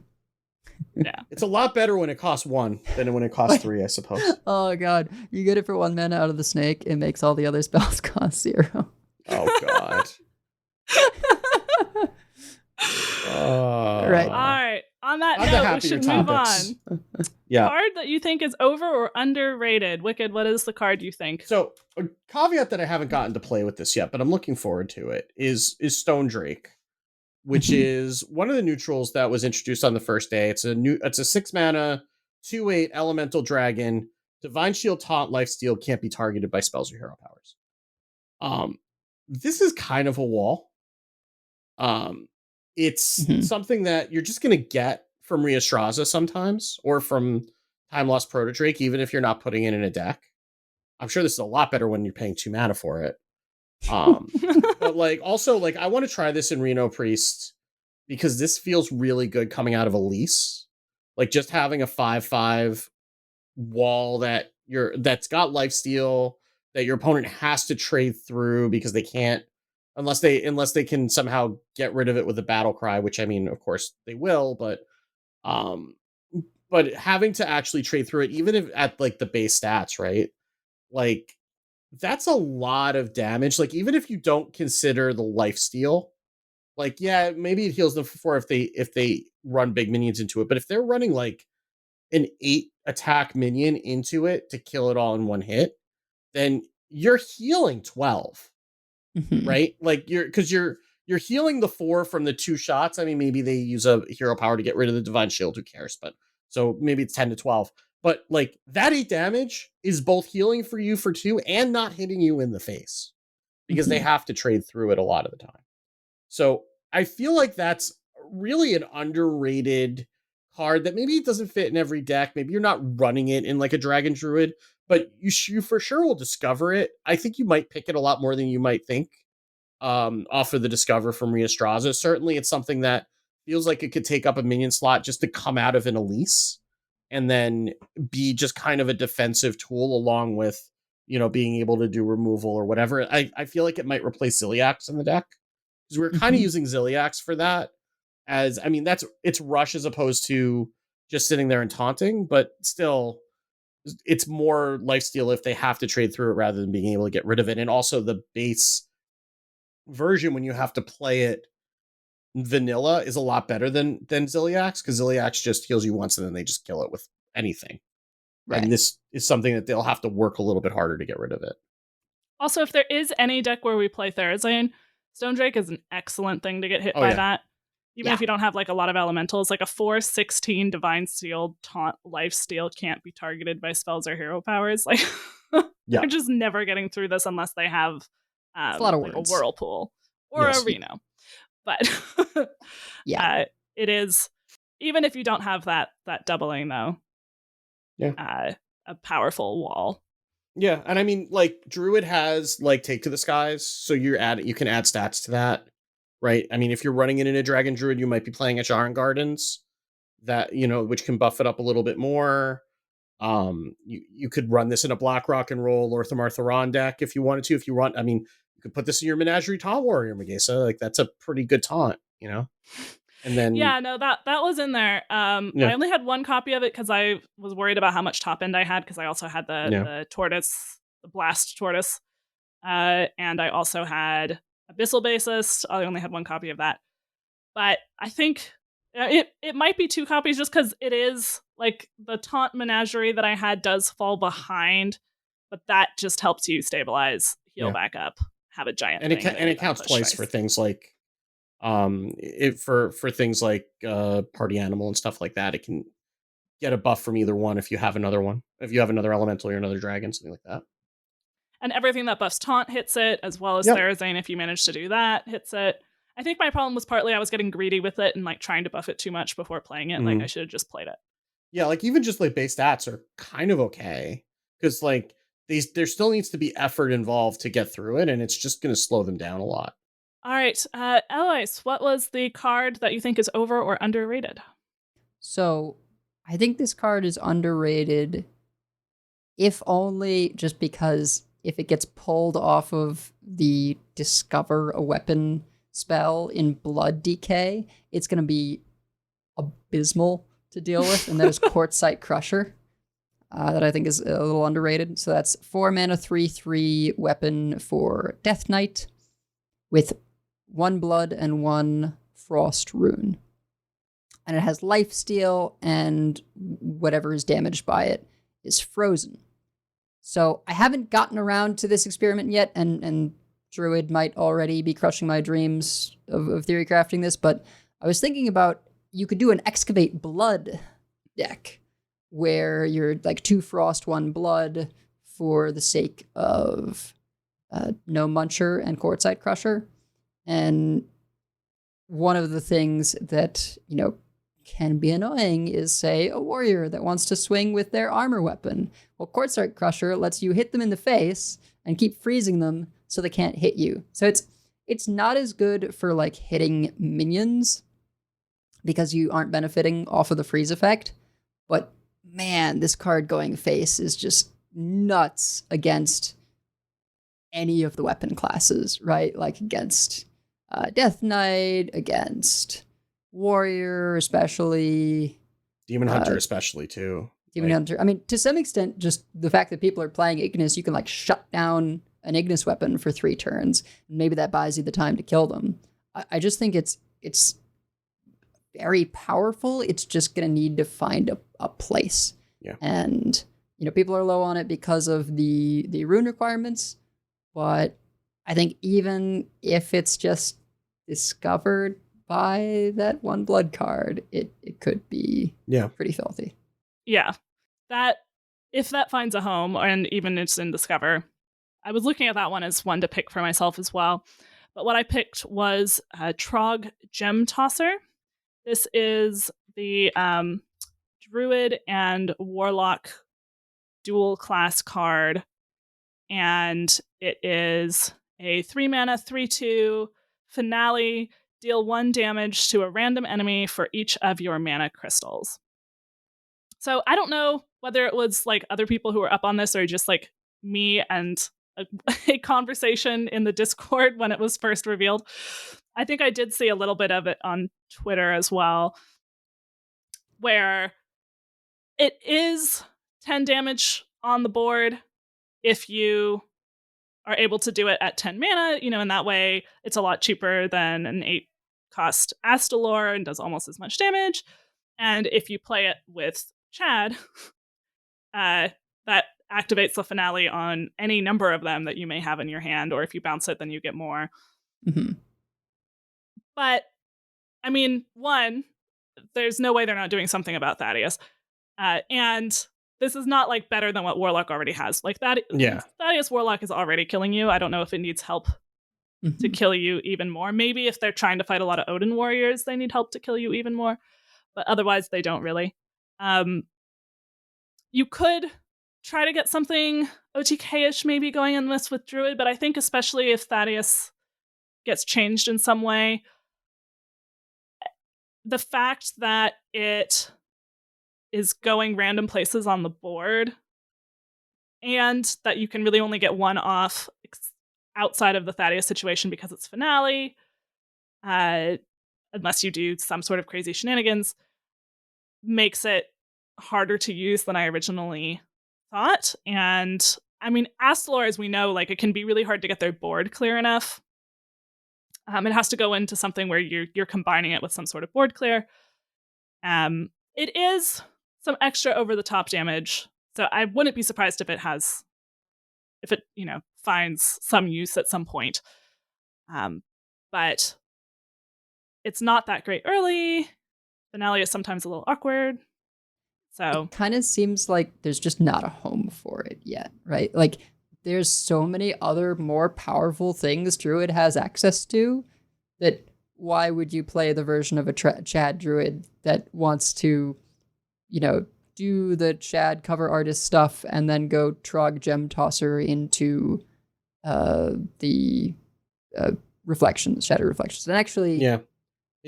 Yeah. it's a lot better when it costs 1 than when it costs 3, I suppose. Oh god, you get it for 1 mana out of the snake. It makes all the other spells cost 0. Oh god. Right. All right. On that On the note, we happier should move topics. on. Yeah. Card that you think is over or underrated. Wicked, what is the card you think? So a caveat that I haven't gotten to play with this yet, but I'm looking forward to it, is Stone Drake, which is one of the neutrals that was introduced on the first day. It's a 6 mana, 2/8 elemental dragon, Divine Shield, Taunt, Lifesteal, can't be targeted by spells or hero powers. This is kind of a wall. It's something that you're just gonna get from Rheastraza sometimes, or from Time Lost Proto Drake, even if you're not putting it in a deck. I'm sure this is a lot better when you're paying 2 mana for it. But also I want to try this in Reno Priest because this feels really good coming out of Elise. Like just having a 5/5 wall that's got lifesteal that your opponent has to trade through because they can't unless they can somehow get rid of it with a battle cry, which I mean, of course they will, but having to actually trade through it, even if at the base stats, right? Like that's a lot of damage. Like even if you don't consider the lifesteal, yeah, maybe it heals them for 4 if they run big minions into it. But if they're running an 8 attack minion into it to kill it all in 1 hit, then you're healing 12. Right? You're healing the 4 from the 2 shots. I mean, maybe they use a hero power to get rid of the Divine Shield, who cares? But so maybe it's 10 to 12. But that 8 damage is both healing for you for 2 and not hitting you in the face because they have to trade through it a lot of the time. So I feel like that's really an underrated card that maybe it doesn't fit in every deck. Maybe you're not running it in a Dragon Druid, but you for sure will discover it. I think you might pick it a lot more than you might think off of the Discover from Rheastraza. Certainly it's something that feels like it could take up a minion slot just to come out of an Elise and then be just kind of a defensive tool along with, being able to do removal or whatever. I feel like it might replace Ziliax in the deck because we're kind of using Ziliax for that. It's rush as opposed to just sitting there and taunting, but still it's more lifesteal if they have to trade through it rather than being able to get rid of it. And also the base version, when you have to play it vanilla, is a lot better than Ziliax, because Ziliax just heals you once and then they just kill it with anything. Right. And this is something that they'll have to work a little bit harder to get rid of it. Also, if there is any deck where we play Therazane, Stone Drake is an excellent thing to get hit by that. Even if you don't have a lot of elementals, a 4/16 Divine Shield, Taunt, Lifesteal can't be targeted by spells or hero powers. They're just never getting through this unless they have a lot of a words. Whirlpool or a Reno. But it is, even if you don't have that doubling though, a powerful wall. Yeah, and I mean, Druid has Take to the Skies, so you can add stats to that. Right. I mean, if you're running it in a Dragon Druid, you might be playing at Jarn Gardens that, which can buff it up a little bit more. You could run this in a Black Rock and Roll Orthamar Theron deck if you wanted to. If you want, I mean, you could put this in your Menagerie Taunt Warrior, Megasa. Like that's a pretty good taunt, you know. And then Yeah, no, that was in there. Yeah. I only had one copy of it because I was worried about how much top end I had because I also had the tortoise, the blast tortoise, and I also had Abyssal Bassist. I only had one copy of that, but I think it might be two copies just because it is like the taunt menagerie that I had does fall behind, but that just helps you stabilize, heal back up, have a giant and thing, and it counts twice for things like for things like party animal and stuff like that. It can get a buff from either one if you have another one, if you have another elemental or another dragon, something like that. And everything that buffs taunt hits it, as well as Therazane, if you manage to do that, hits it. I think my problem was partly I was getting greedy with it and like trying to buff it too much before playing it. Like I should have just played it. Yeah, like even just like base stats are kind of okay because like there still needs to be effort involved to get through it, and it's just going to slow them down a lot. All right, Eloise, what was the card that you think is over or underrated? So I think this card is underrated, if only just because if it gets pulled off of the Discover a Weapon spell in Blood Decay, it's going to be abysmal to deal with, and that is Quartzite Crusher. That I think is a little underrated. So that's 4 mana, 3/3 weapon for Death Knight with 1 blood and 1 frost rune. And it has lifesteal, and whatever is damaged by it is frozen. So I haven't gotten around to this experiment yet, and Druid might already be crushing my dreams of theory crafting this, but I was thinking about you could do an Excavate Blood deck where you're like 2 frost, 1 blood for the sake of no Muncher and Quartzite Crusher. And one of the things that, you know, can be annoying is, say, a warrior that wants to swing with their armor weapon. Well, Quartzite Crusher lets you hit them in the face and keep freezing them so they can't hit you. So it's not as good for like hitting minions because you aren't benefiting off of the freeze effect. But man, this card going face is just nuts against any of the weapon classes, right? Like against Death Knight, against Warrior especially. Demon Hunter especially too. Demon Hunter. I mean, to some extent, just the fact that people are playing Ignis, you can like shut down an Ignis weapon for 3 turns. Maybe that buys you the time to kill them. I just think it's very powerful. It's just going to need to find a place. Yeah. And, you know, people are low on it because of the rune requirements. But I think even if it's just discovered by that 1 blood card, it could be pretty filthy. Yeah. That, if that finds a home, and even it's in Discover, I was looking at that one as one to pick for myself as well. But what I picked was Trog Gem Tosser. This is the Druid and Warlock dual class card. And it is a 3 mana, 3/2 finale. Deal 1 damage to a random enemy for each of your mana crystals. So I don't know whether it was like other people who were up on this or just like me and a conversation in the Discord when it was first revealed. I think I did see a little bit of it on Twitter as well, where it is 10 damage on the board if you are able to do it at 10 mana, you know, in that way it's a lot cheaper than an 8 cost Astalor and does almost as much damage. And if you play it with Chad, that activates the finale on any number of them that you may have in your hand, or if you bounce it, then you get more. Mm-hmm. But, I mean, one, there's no way they're not doing something about Thaddeus. And this is not, like, better than what Warlock already has. Like, Thaddeus Warlock is already killing you. I don't know if it needs help to kill you even more. Maybe if they're trying to fight a lot of Odin warriors, they need help to kill you even more. But otherwise, they don't really. You could try to get something OTK-ish maybe going in this with Druid, but I think especially if Thaddeus gets changed in some way, the fact that it is going random places on the board, and that you can really only get one off outside of the Thaddeus situation because it's finale, unless you do some sort of crazy shenanigans, makes it harder to use than I originally thought. And I mean, Astalor, as we know, like it can be really hard to get their board clear enough. It has to go into something where you're combining it with some sort of board clear. It is some extra over the top damage, so I wouldn't be surprised if it finds some use at some point. But it's not that great early. Finale is sometimes a little awkward. So it kind of seems like there's just not a home for it yet, right? Like there's so many other more powerful things Druid has access to that why would you play the version of a Chad Druid that wants to, do the Chad cover artist stuff and then go Trog Gem Tosser into the reflections, Shadow Reflections. And actually, yeah.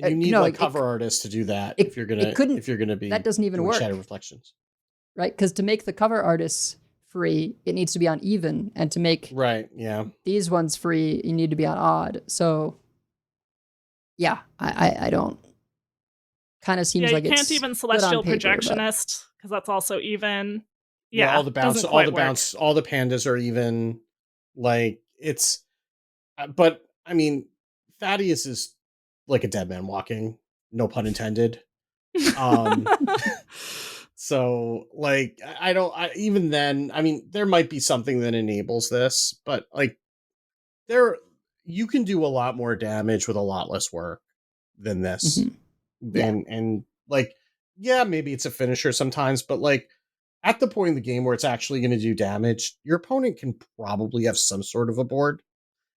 And you need cover artists to do that if you're gonna be that doesn't even work. Shadow Reflections, right? Because to make the cover artists free, it needs to be on even, and to make these ones free, you need to be on odd. So yeah, I don't. Kind of seems like you it's can't even Celestial Projectionist because that's also even. Yeah, all the pandas are even. Like it's, but I mean, Thaddeus is like a dead man walking, no pun intended. So like even then, I mean, there might be something that enables this, but like you can do a lot more damage with a lot less work than this. Mm-hmm. Yeah. And like, yeah, maybe it's a finisher sometimes, but like at the point in the game where it's actually going to do damage, your opponent can probably have some sort of a board.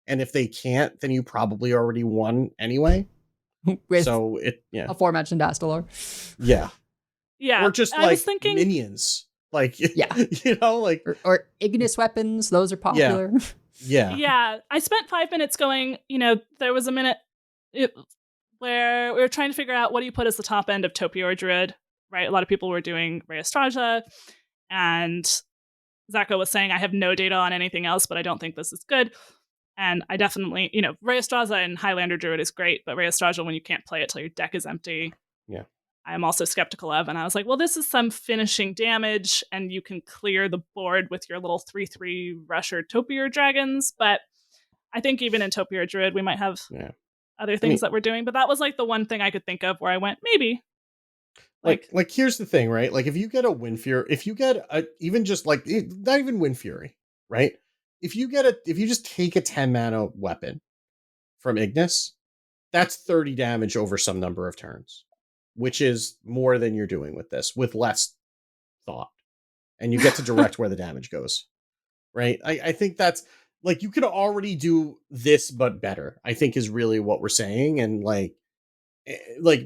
And if they can't, then you probably already won anyway. With aforementioned Astalor. Yeah. Or just I was thinking minions. Like, yeah. Or Ignis weapons. Those are popular. Yeah. Yeah. I spent 5 minutes going, there was a minute where we were trying to figure out what do you put as the top end of Topior Druid, right? A lot of people were doing Rhea Straja, and Zacho was saying, I have no data on anything else, but I don't think this is good. And I definitely, Rhea Straja and Highlander Druid is great, but Rhea Straja, when you can't play it till your deck is empty, I'm also skeptical of. And I was like, well, this is some finishing damage, and you can clear the board with your little 3/3 Rusher Topior dragons. But I think even in Topior Druid, we might have other things that we're doing. But that was like the one thing I could think of where I went, maybe. Like here's the thing, right? Like if you get a Wind Fury, if you get even just like not even Wind Fury, right? If you just take a 10 mana weapon from Ignis, that's 30 damage over some number of turns, which is more than you're doing with this, with less thought. And you get to direct where the damage goes, right? I think that's like, you could already do this, but better, I think is really what we're saying. And like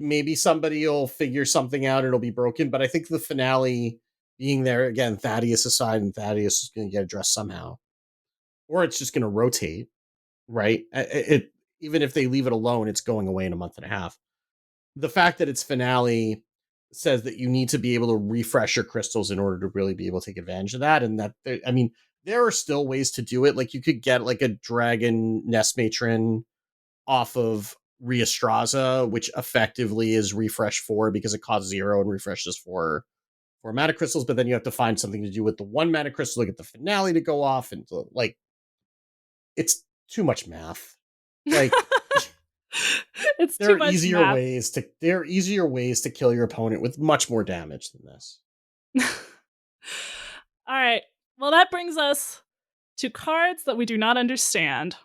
maybe somebody will figure something out, it'll be broken. But I think the finale being there, again, Thaddeus aside, and Thaddeus is going to get addressed somehow. Or it's just going to rotate, right? Even if they leave it alone, it's going away in a month and a half. The fact that it's finale says that you need to be able to refresh your crystals in order to really be able to take advantage of that. And that, there are still ways to do it. Like you could get like a Dragon Nest Matron off of Rhea Straza, which effectively is refresh 4 because it costs 0 and refreshes 4 mana crystals. But then you have to find something to do with the 1 mana crystal to get the finale to go off. And like, it's too much math. Like it's there too are much easier math. ways to kill your opponent with much more damage than this. All right. Well, that brings us to cards that we do not understand.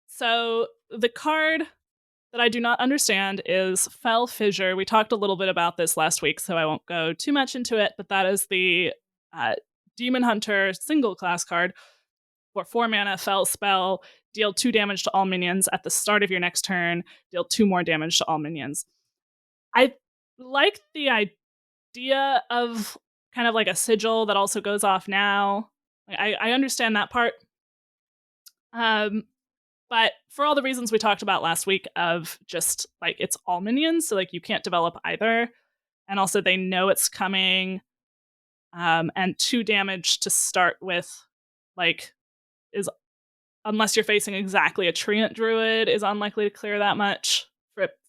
So the card that I do not understand is Fell Fissure. We talked a little bit about this last week, so I won't go too much into it, but that is the Demon Hunter single class card. For 4 mana, Fell spell, deal 2 damage to all minions at the start of your next turn, deal 2 more damage to all minions. I like the idea of kind of like a sigil that also goes off now. I understand that part. But for all the reasons we talked about last week of just like it's all minions, so like you can't develop either. And also they know it's coming. and 2 damage to start with, like, is, unless you're facing exactly a Treant Druid, is unlikely to clear that much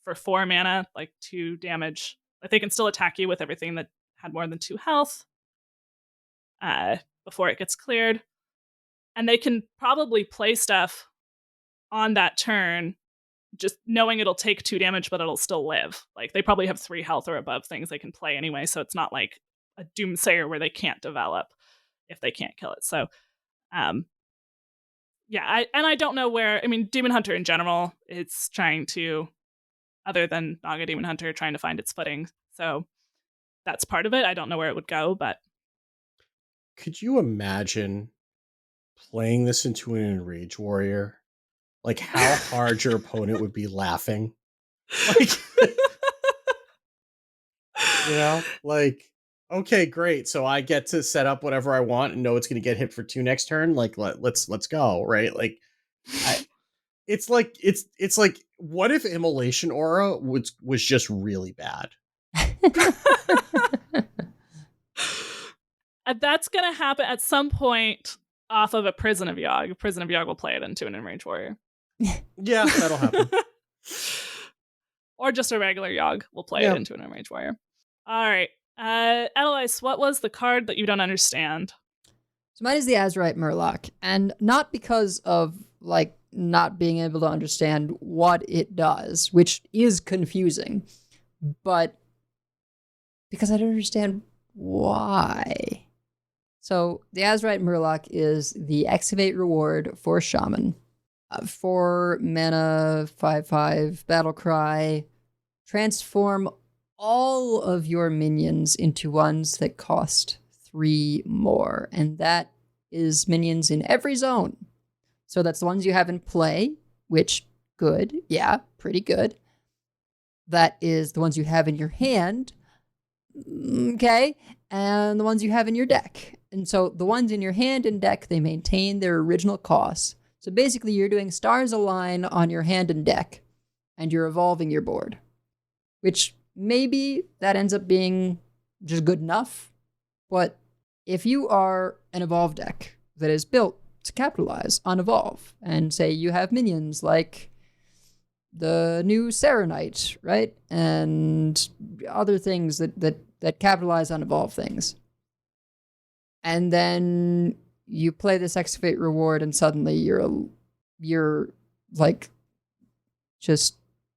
for 4 mana, like 2 damage. Like, they can still attack you with everything that had more than 2 health before it gets cleared. And they can probably play stuff on that turn, just knowing it'll take 2 damage, but it'll still live. Like, they probably have 3 health or above things they can play anyway, so it's not like a Doomsayer where they can't develop if they can't kill it. So, yeah, I don't know where. I mean, Demon Hunter in general, it's trying to, other than Naga Demon Hunter, trying to find its footing. So that's part of it. I don't know where it would go, but Could you imagine playing this into an Enrage Warrior? Like, how hard your opponent would be laughing. Like, you know, like, okay, great. So I get to set up whatever I want and know it's going to get hit for 2 next turn. Like, let's go, right? Like, it's like what if Immolation Aura was just really bad? That's going to happen at some point off of a Prison of Yogg. Prison of Yogg will play it into an Enraged Warrior. Yeah, that'll happen. Or just a regular Yogg will play it into an Enraged Warrior. All right. Eloise, what was the card that you don't understand? So mine is the Azurite Murloc, and not because of, like, not being able to understand what it does, which is confusing, but because I don't understand why. So the Azurite Murloc is the Excavate reward for Shaman. 4 mana, 5/5, Battle Cry. Transform all of your minions into ones that cost 3 more. And that is minions in every zone. So that's the ones you have in play, which, good. Yeah, pretty good. That is the ones you have in your hand. Okay. And the ones you have in your deck. And so the ones in your hand and deck, they maintain their original costs. So basically you're doing Stars Align on your hand and deck, and you're evolving your board. Which maybe that ends up being just good enough. But if you are an Evolve deck that is built to capitalize on Evolve, and say you have minions like the new Serenite, right? And other things that capitalize on Evolve things. And then you play this Excavate reward, and suddenly you're like just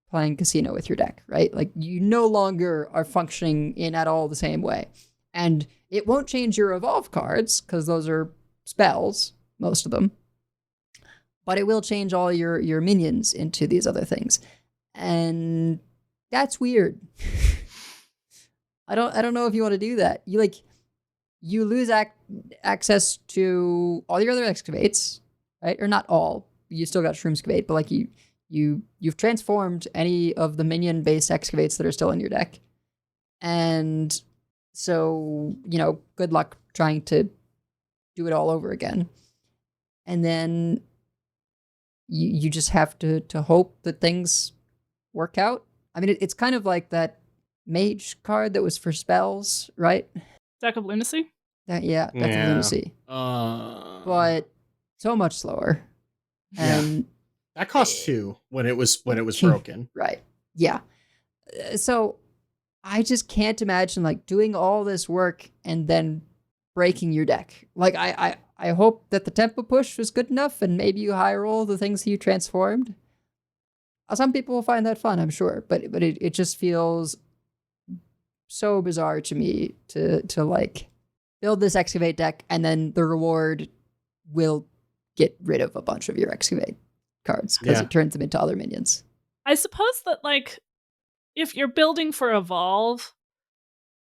playing casino with your deck, right? Like, you no longer are functioning in at all the same way. And it won't change your Evolve cards, because those are spells, most of them. But it will change all your minions into these other things. And that's weird. I don't know if you want to do that. You lose access to all your other excavates, right? Or not all. You still got Shroomscavate, but like you've transformed any of the minion-based excavates that are still in your deck. And so, good luck trying to do it all over again. And then you just have to hope that things work out. I mean, it's kind of like that mage card that was for spells, right? Deck of Lunacy? Deck of Lunacy. But so much slower. And that cost 2 when it was broken. Right. Yeah. So I just can't imagine like doing all this work and then breaking your deck. Like I hope that the tempo push was good enough, and maybe you high roll the things you transformed. Some people will find that fun, I'm sure, but it just feels so bizarre to me to like build this Excavate deck, and then the reward will get rid of a bunch of your Excavate cards because it turns them into other minions. I suppose that, like, if you're building for Evolve,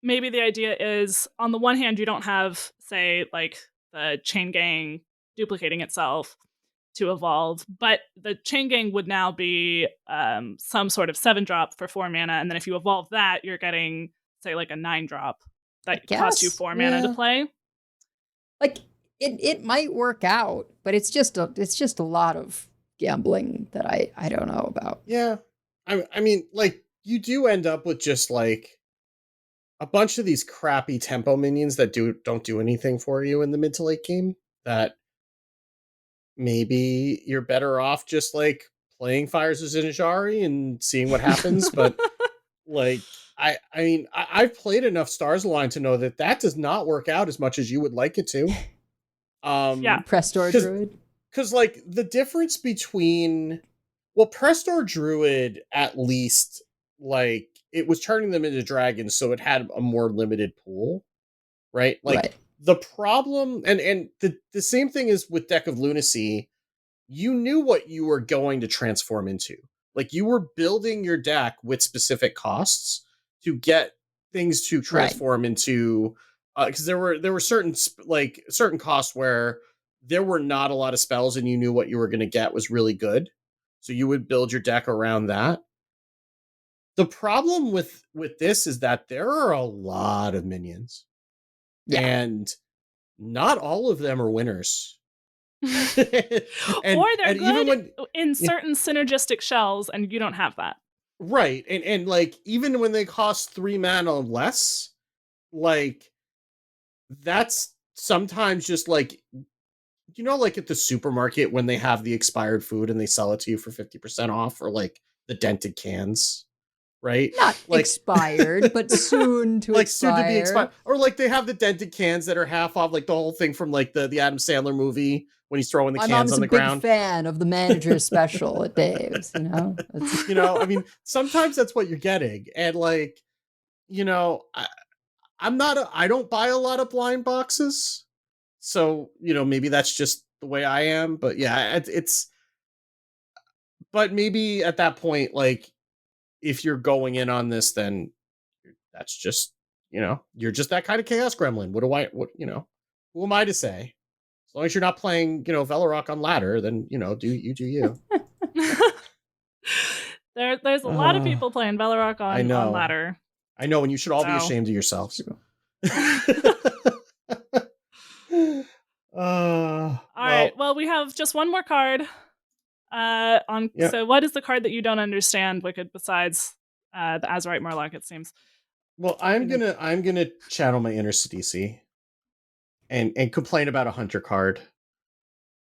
maybe the idea is, on the one hand, you don't have, say, like, the Chain Gang duplicating itself to evolve, but the Chain Gang would now be some sort of 7-drop for 4 mana, and then if you evolve that, you're getting, say, like a 9-drop that costs you 4 mana to play. Like, it might work out, but it's just a lot of gambling that I don't know about. Yeah. I mean, like, you do end up with just, like, a bunch of these crappy tempo minions that don't do anything for you in the mid to late game, that maybe you're better off just like playing Fires of Zinjari and seeing what happens. But like, I've played enough Stars Align to know that does not work out as much as you would like it to. Yeah. Prestor Druid. Because like the difference between, Prestor Druid, at least, like, it was turning them into dragons, so it had a more limited pool, right? Like, Right. the problem, and the same thing is with Deck of Lunacy, you knew what you were going to transform into. Like, you were building your deck with specific costs to get things to transform into, because there were certain costs where there were not a lot of spells, and you knew what you were going to get was really good, so you would build your deck around that. The problem with this is that there are a lot of minions, and not all of them are winners. Or they're and good even when, in certain synergistic shells, and you don't have that. Right. And like, even when they cost 3 mana less, like, that's sometimes just like, like at the supermarket when they have the expired food and they sell it to you for 50% off, or like the dented cans, right? Not like expired, but soon to like expire. soon to be expired. Or like they have the dented cans that are half off, like the whole thing from like the Adam Sandler movie when he's throwing the My cans mom's on the a big ground. fan of the manager's special at Dave's, It's... I mean, sometimes that's what you're getting. And like, I don't buy a lot of blind boxes. So, maybe that's just the way I am. But yeah, but maybe at that point, like, if you're going in on this, then that's just, you're just that kind of chaos gremlin. Who am I to say? As long as you're not playing, Velarok on ladder, then, do you. There's a lot of people playing Velarok on ladder. I know, and you should all be ashamed of yourselves. All right. Well, we have just one more card. So what is the card that you don't understand, Wicked, besides the Azurite Murloc, it seems? Well, I'm gonna channel my inner Sidisi and complain about a hunter card.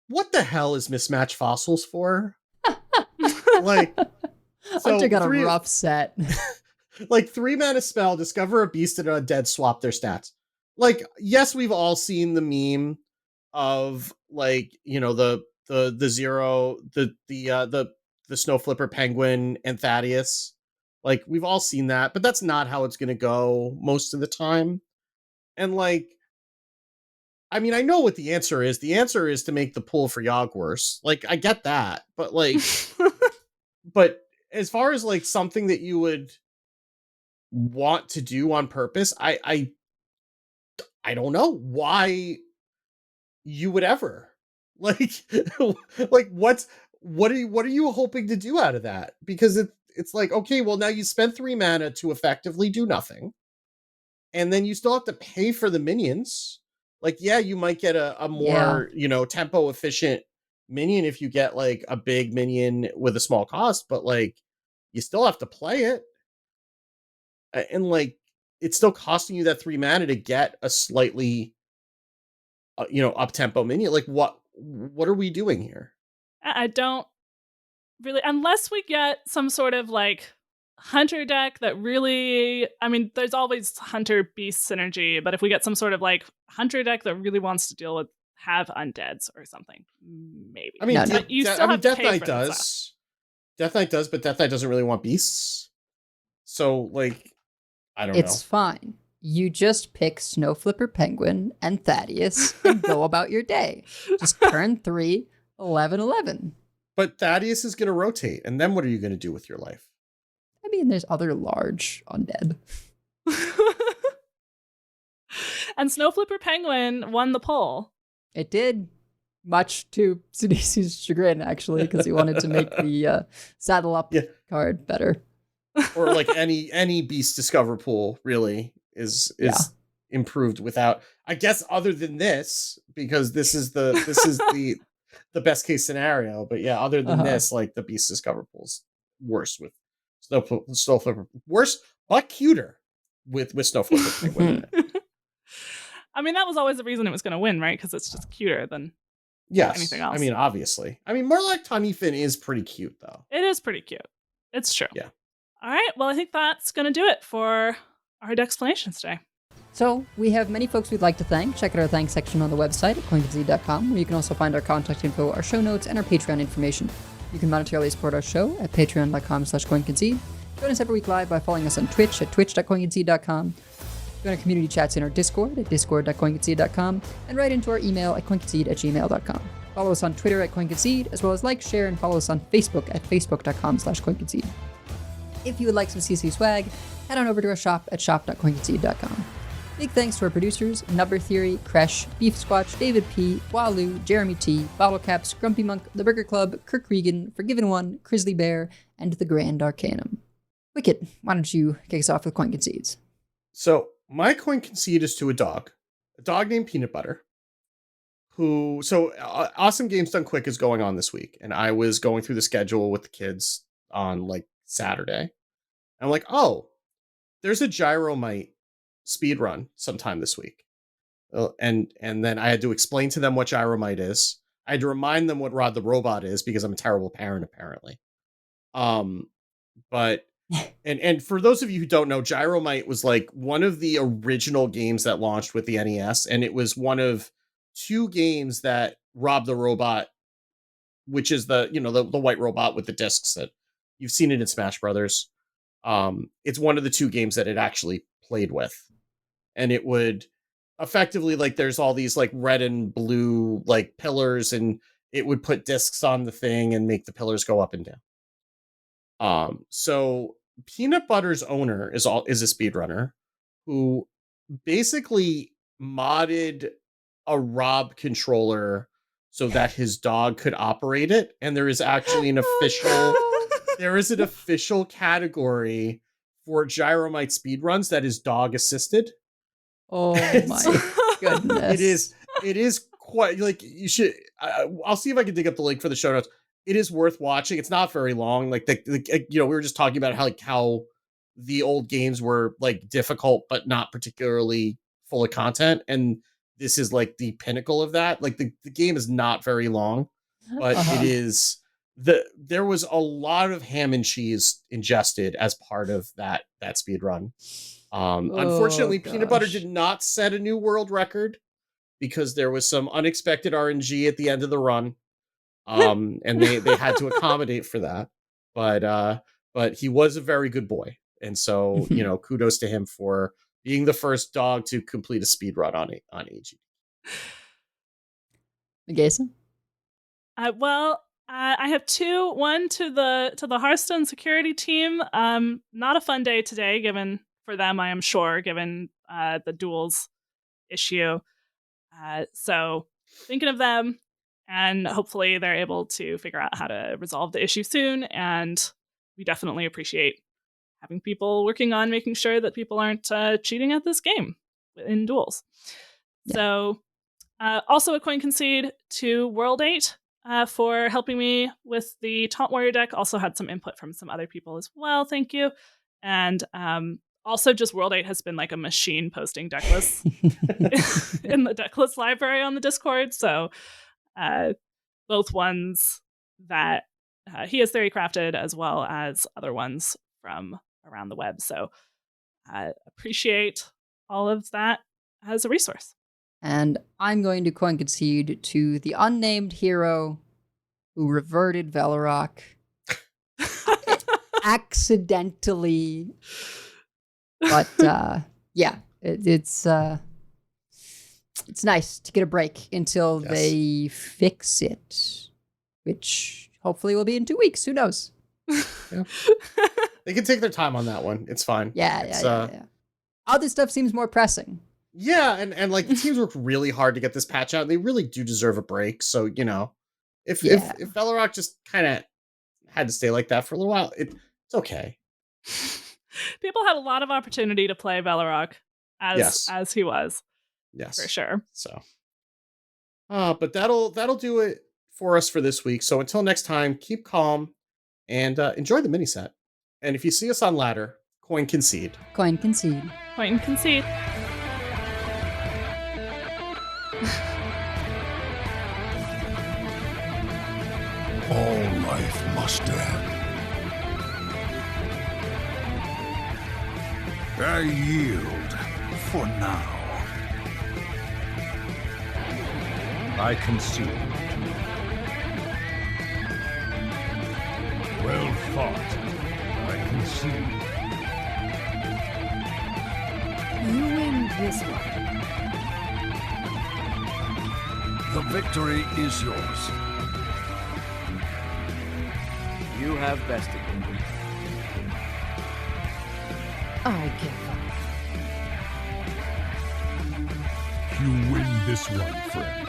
What the hell is mismatch fossils for? Like, so Hunter got a rough set. Like, 3 mana spell, discover a beast and a dead, swap their stats. Like, yes, we've all seen the meme of like, the zero, the Snow Flipper Penguin and Thaddeus. Like, we've all seen that, but that's not how it's gonna go most of the time. And like, I mean, I know what the answer is. The answer is to make the pool for Yogg worse. Like, I get that, but like, but as far as like something that you would want to do on purpose, I don't know why you would ever like like what are you hoping to do out of that? Because it's like, okay, well, now you spent 3 mana to effectively do nothing, and then you still have to pay for the minions. Like, yeah, you might get a more tempo efficient minion if you get like a big minion with a small cost, but like, you still have to play it, and like, it's still costing you that 3 mana to get a slightly up tempo minion. Like, what are we doing here? I don't really, unless we get some sort of like hunter deck that really, I mean, there's always hunter beast synergy, but if we get some sort of like hunter deck that really wants to deal with have undeads or something, maybe. I mean, Death Knight does. Death Knight does, but Death Knight doesn't really want beasts. So like, I don't know. It's fine. You just pick Snow Flipper Penguin and Thaddeus and go about your day. Just turn 3, 11/11. But Thaddeus is going to rotate, and then what are you going to do with your life? I mean, there's other large undead. And Snow Flipper Penguin won the poll. It did, much to Sidisi's chagrin, actually, because he wanted to make the saddle up card better. Or like any beast discover pool really is improved without, I guess, other than this, because this is the best case scenario. But yeah, other than this, like, the beast discover pool's worse with Snow Flipper, worse but cuter. with Snowflake winning it. I mean, that was always the reason it was going to win, right? Because it's just cuter than Yes. anything else. I mean, obviously. I mean, Murloc Tanifin is pretty cute, though. It is pretty cute. It's true. Yeah. All right. Well, I think that's going to do it for our Decksplanations today. So we have many folks we'd like to thank. Check out our thanks section on the website at Concede.com, where you can also find our contact info, our show notes, and our Patreon information. You can monetarily support our show at patreon.com/CoinConcede. Join us every week live by following us on Twitch at twitch.coinconcede.com. Join our community chats in our Discord at discord.coinconcede.com, and write into our email at coinconcede@gmail.com. Follow us on Twitter at CoinConcede, as well as like, share, and follow us on Facebook at facebook.com/CoinConcede. If you would like some CC swag, head on over to our shop at shop.coinconcede.com. Big thanks to our producers, Number Theory, Kresh, Beef Squatch, David P., Walu, Jeremy T., Bottle Caps, Grumpy Monk, The Burger Club, Kirk Regan, Forgiven One, Grizzly Bear, and The Grand Arcanum. Wicked, why don't you kick us off with Coin Concedes? So my coin concede is to a dog named Peanut Butter, who, Awesome Games Done Quick is going on this week. And I was going through the schedule with the kids on like Saturday. And I'm like, oh, there's a Gyromite speed run sometime this week. And then I had to explain to them what Gyromite is. I had to remind them what Rod the Robot is because I'm a terrible parent, apparently. But and for those of you who don't know, Gyromite was like one of the original games that launched with the NES, and it was one of two games that Rob the Robot, which is the white robot with the discs that you've seen it in Smash Brothers. It's one of the two games that it actually played with. And it would effectively, like, there's all these like red and blue like pillars, and it would put discs on the thing and make the pillars go up and down. So Peanut Butter's owner is a speedrunner who basically modded a Rob controller so that his dog could operate it. And there is actually an official category for Gyromite speedruns that is dog assisted. Oh my goodness. It is quite, like, you should, I'll see if I can dig up the link for the show notes. It is worth watching. It's not very long. Like, we were just talking about how the old games were like difficult, but not particularly full of content. And this is like the pinnacle of that. Like the game is not very long, but it is there was a lot of ham and cheese ingested as part of that speed run. Unfortunately, Peanut Butter did not set a new world record because there was some unexpected RNG at the end of the run. And they had to accommodate for that. But he was a very good boy. And so, kudos to him for being the first dog to complete a speed run on AG. Jason? I have two. One to the Hearthstone security team. Not a fun day today, given for them, I am sure, given the duels issue. So thinking of them, and hopefully they're able to figure out how to resolve the issue soon. And we definitely appreciate having people working on making sure that people aren't cheating at this game in duels. Yeah. So also a coin concede to World 8 for helping me with the Taunt Warrior deck. Also had some input from some other people as well. Thank you. And also just World 8 has been like a machine posting deck lists in the deck list library on the Discord. So both ones that he has theory crafted, as well as other ones from around the web. So appreciate all of that as a resource. And I'm going to coin concede to the unnamed hero who reverted Velorok accidentally. But it's nice to get a break until they fix it, which hopefully will be in 2 weeks. Who knows? Yeah. They can take their time on that one. It's fine. Yeah. Other stuff seems more pressing. Yeah, and like the teams worked really hard to get this patch out. And they really do deserve a break. So, if Velorok just kind of had to stay like that for a little while, it's okay. People had a lot of opportunity to play Velorok as he was. Yes. For sure. So but that'll do it for us for this week. So until next time, keep calm and enjoy the mini set. And if you see us on Ladder, Coin concede. Coin concede. Point and concede. All life must end. I yield for now. I concede. Well fought. I concede. You win this one. The victory is yours. You have bested him. I give up. You win this one, friend.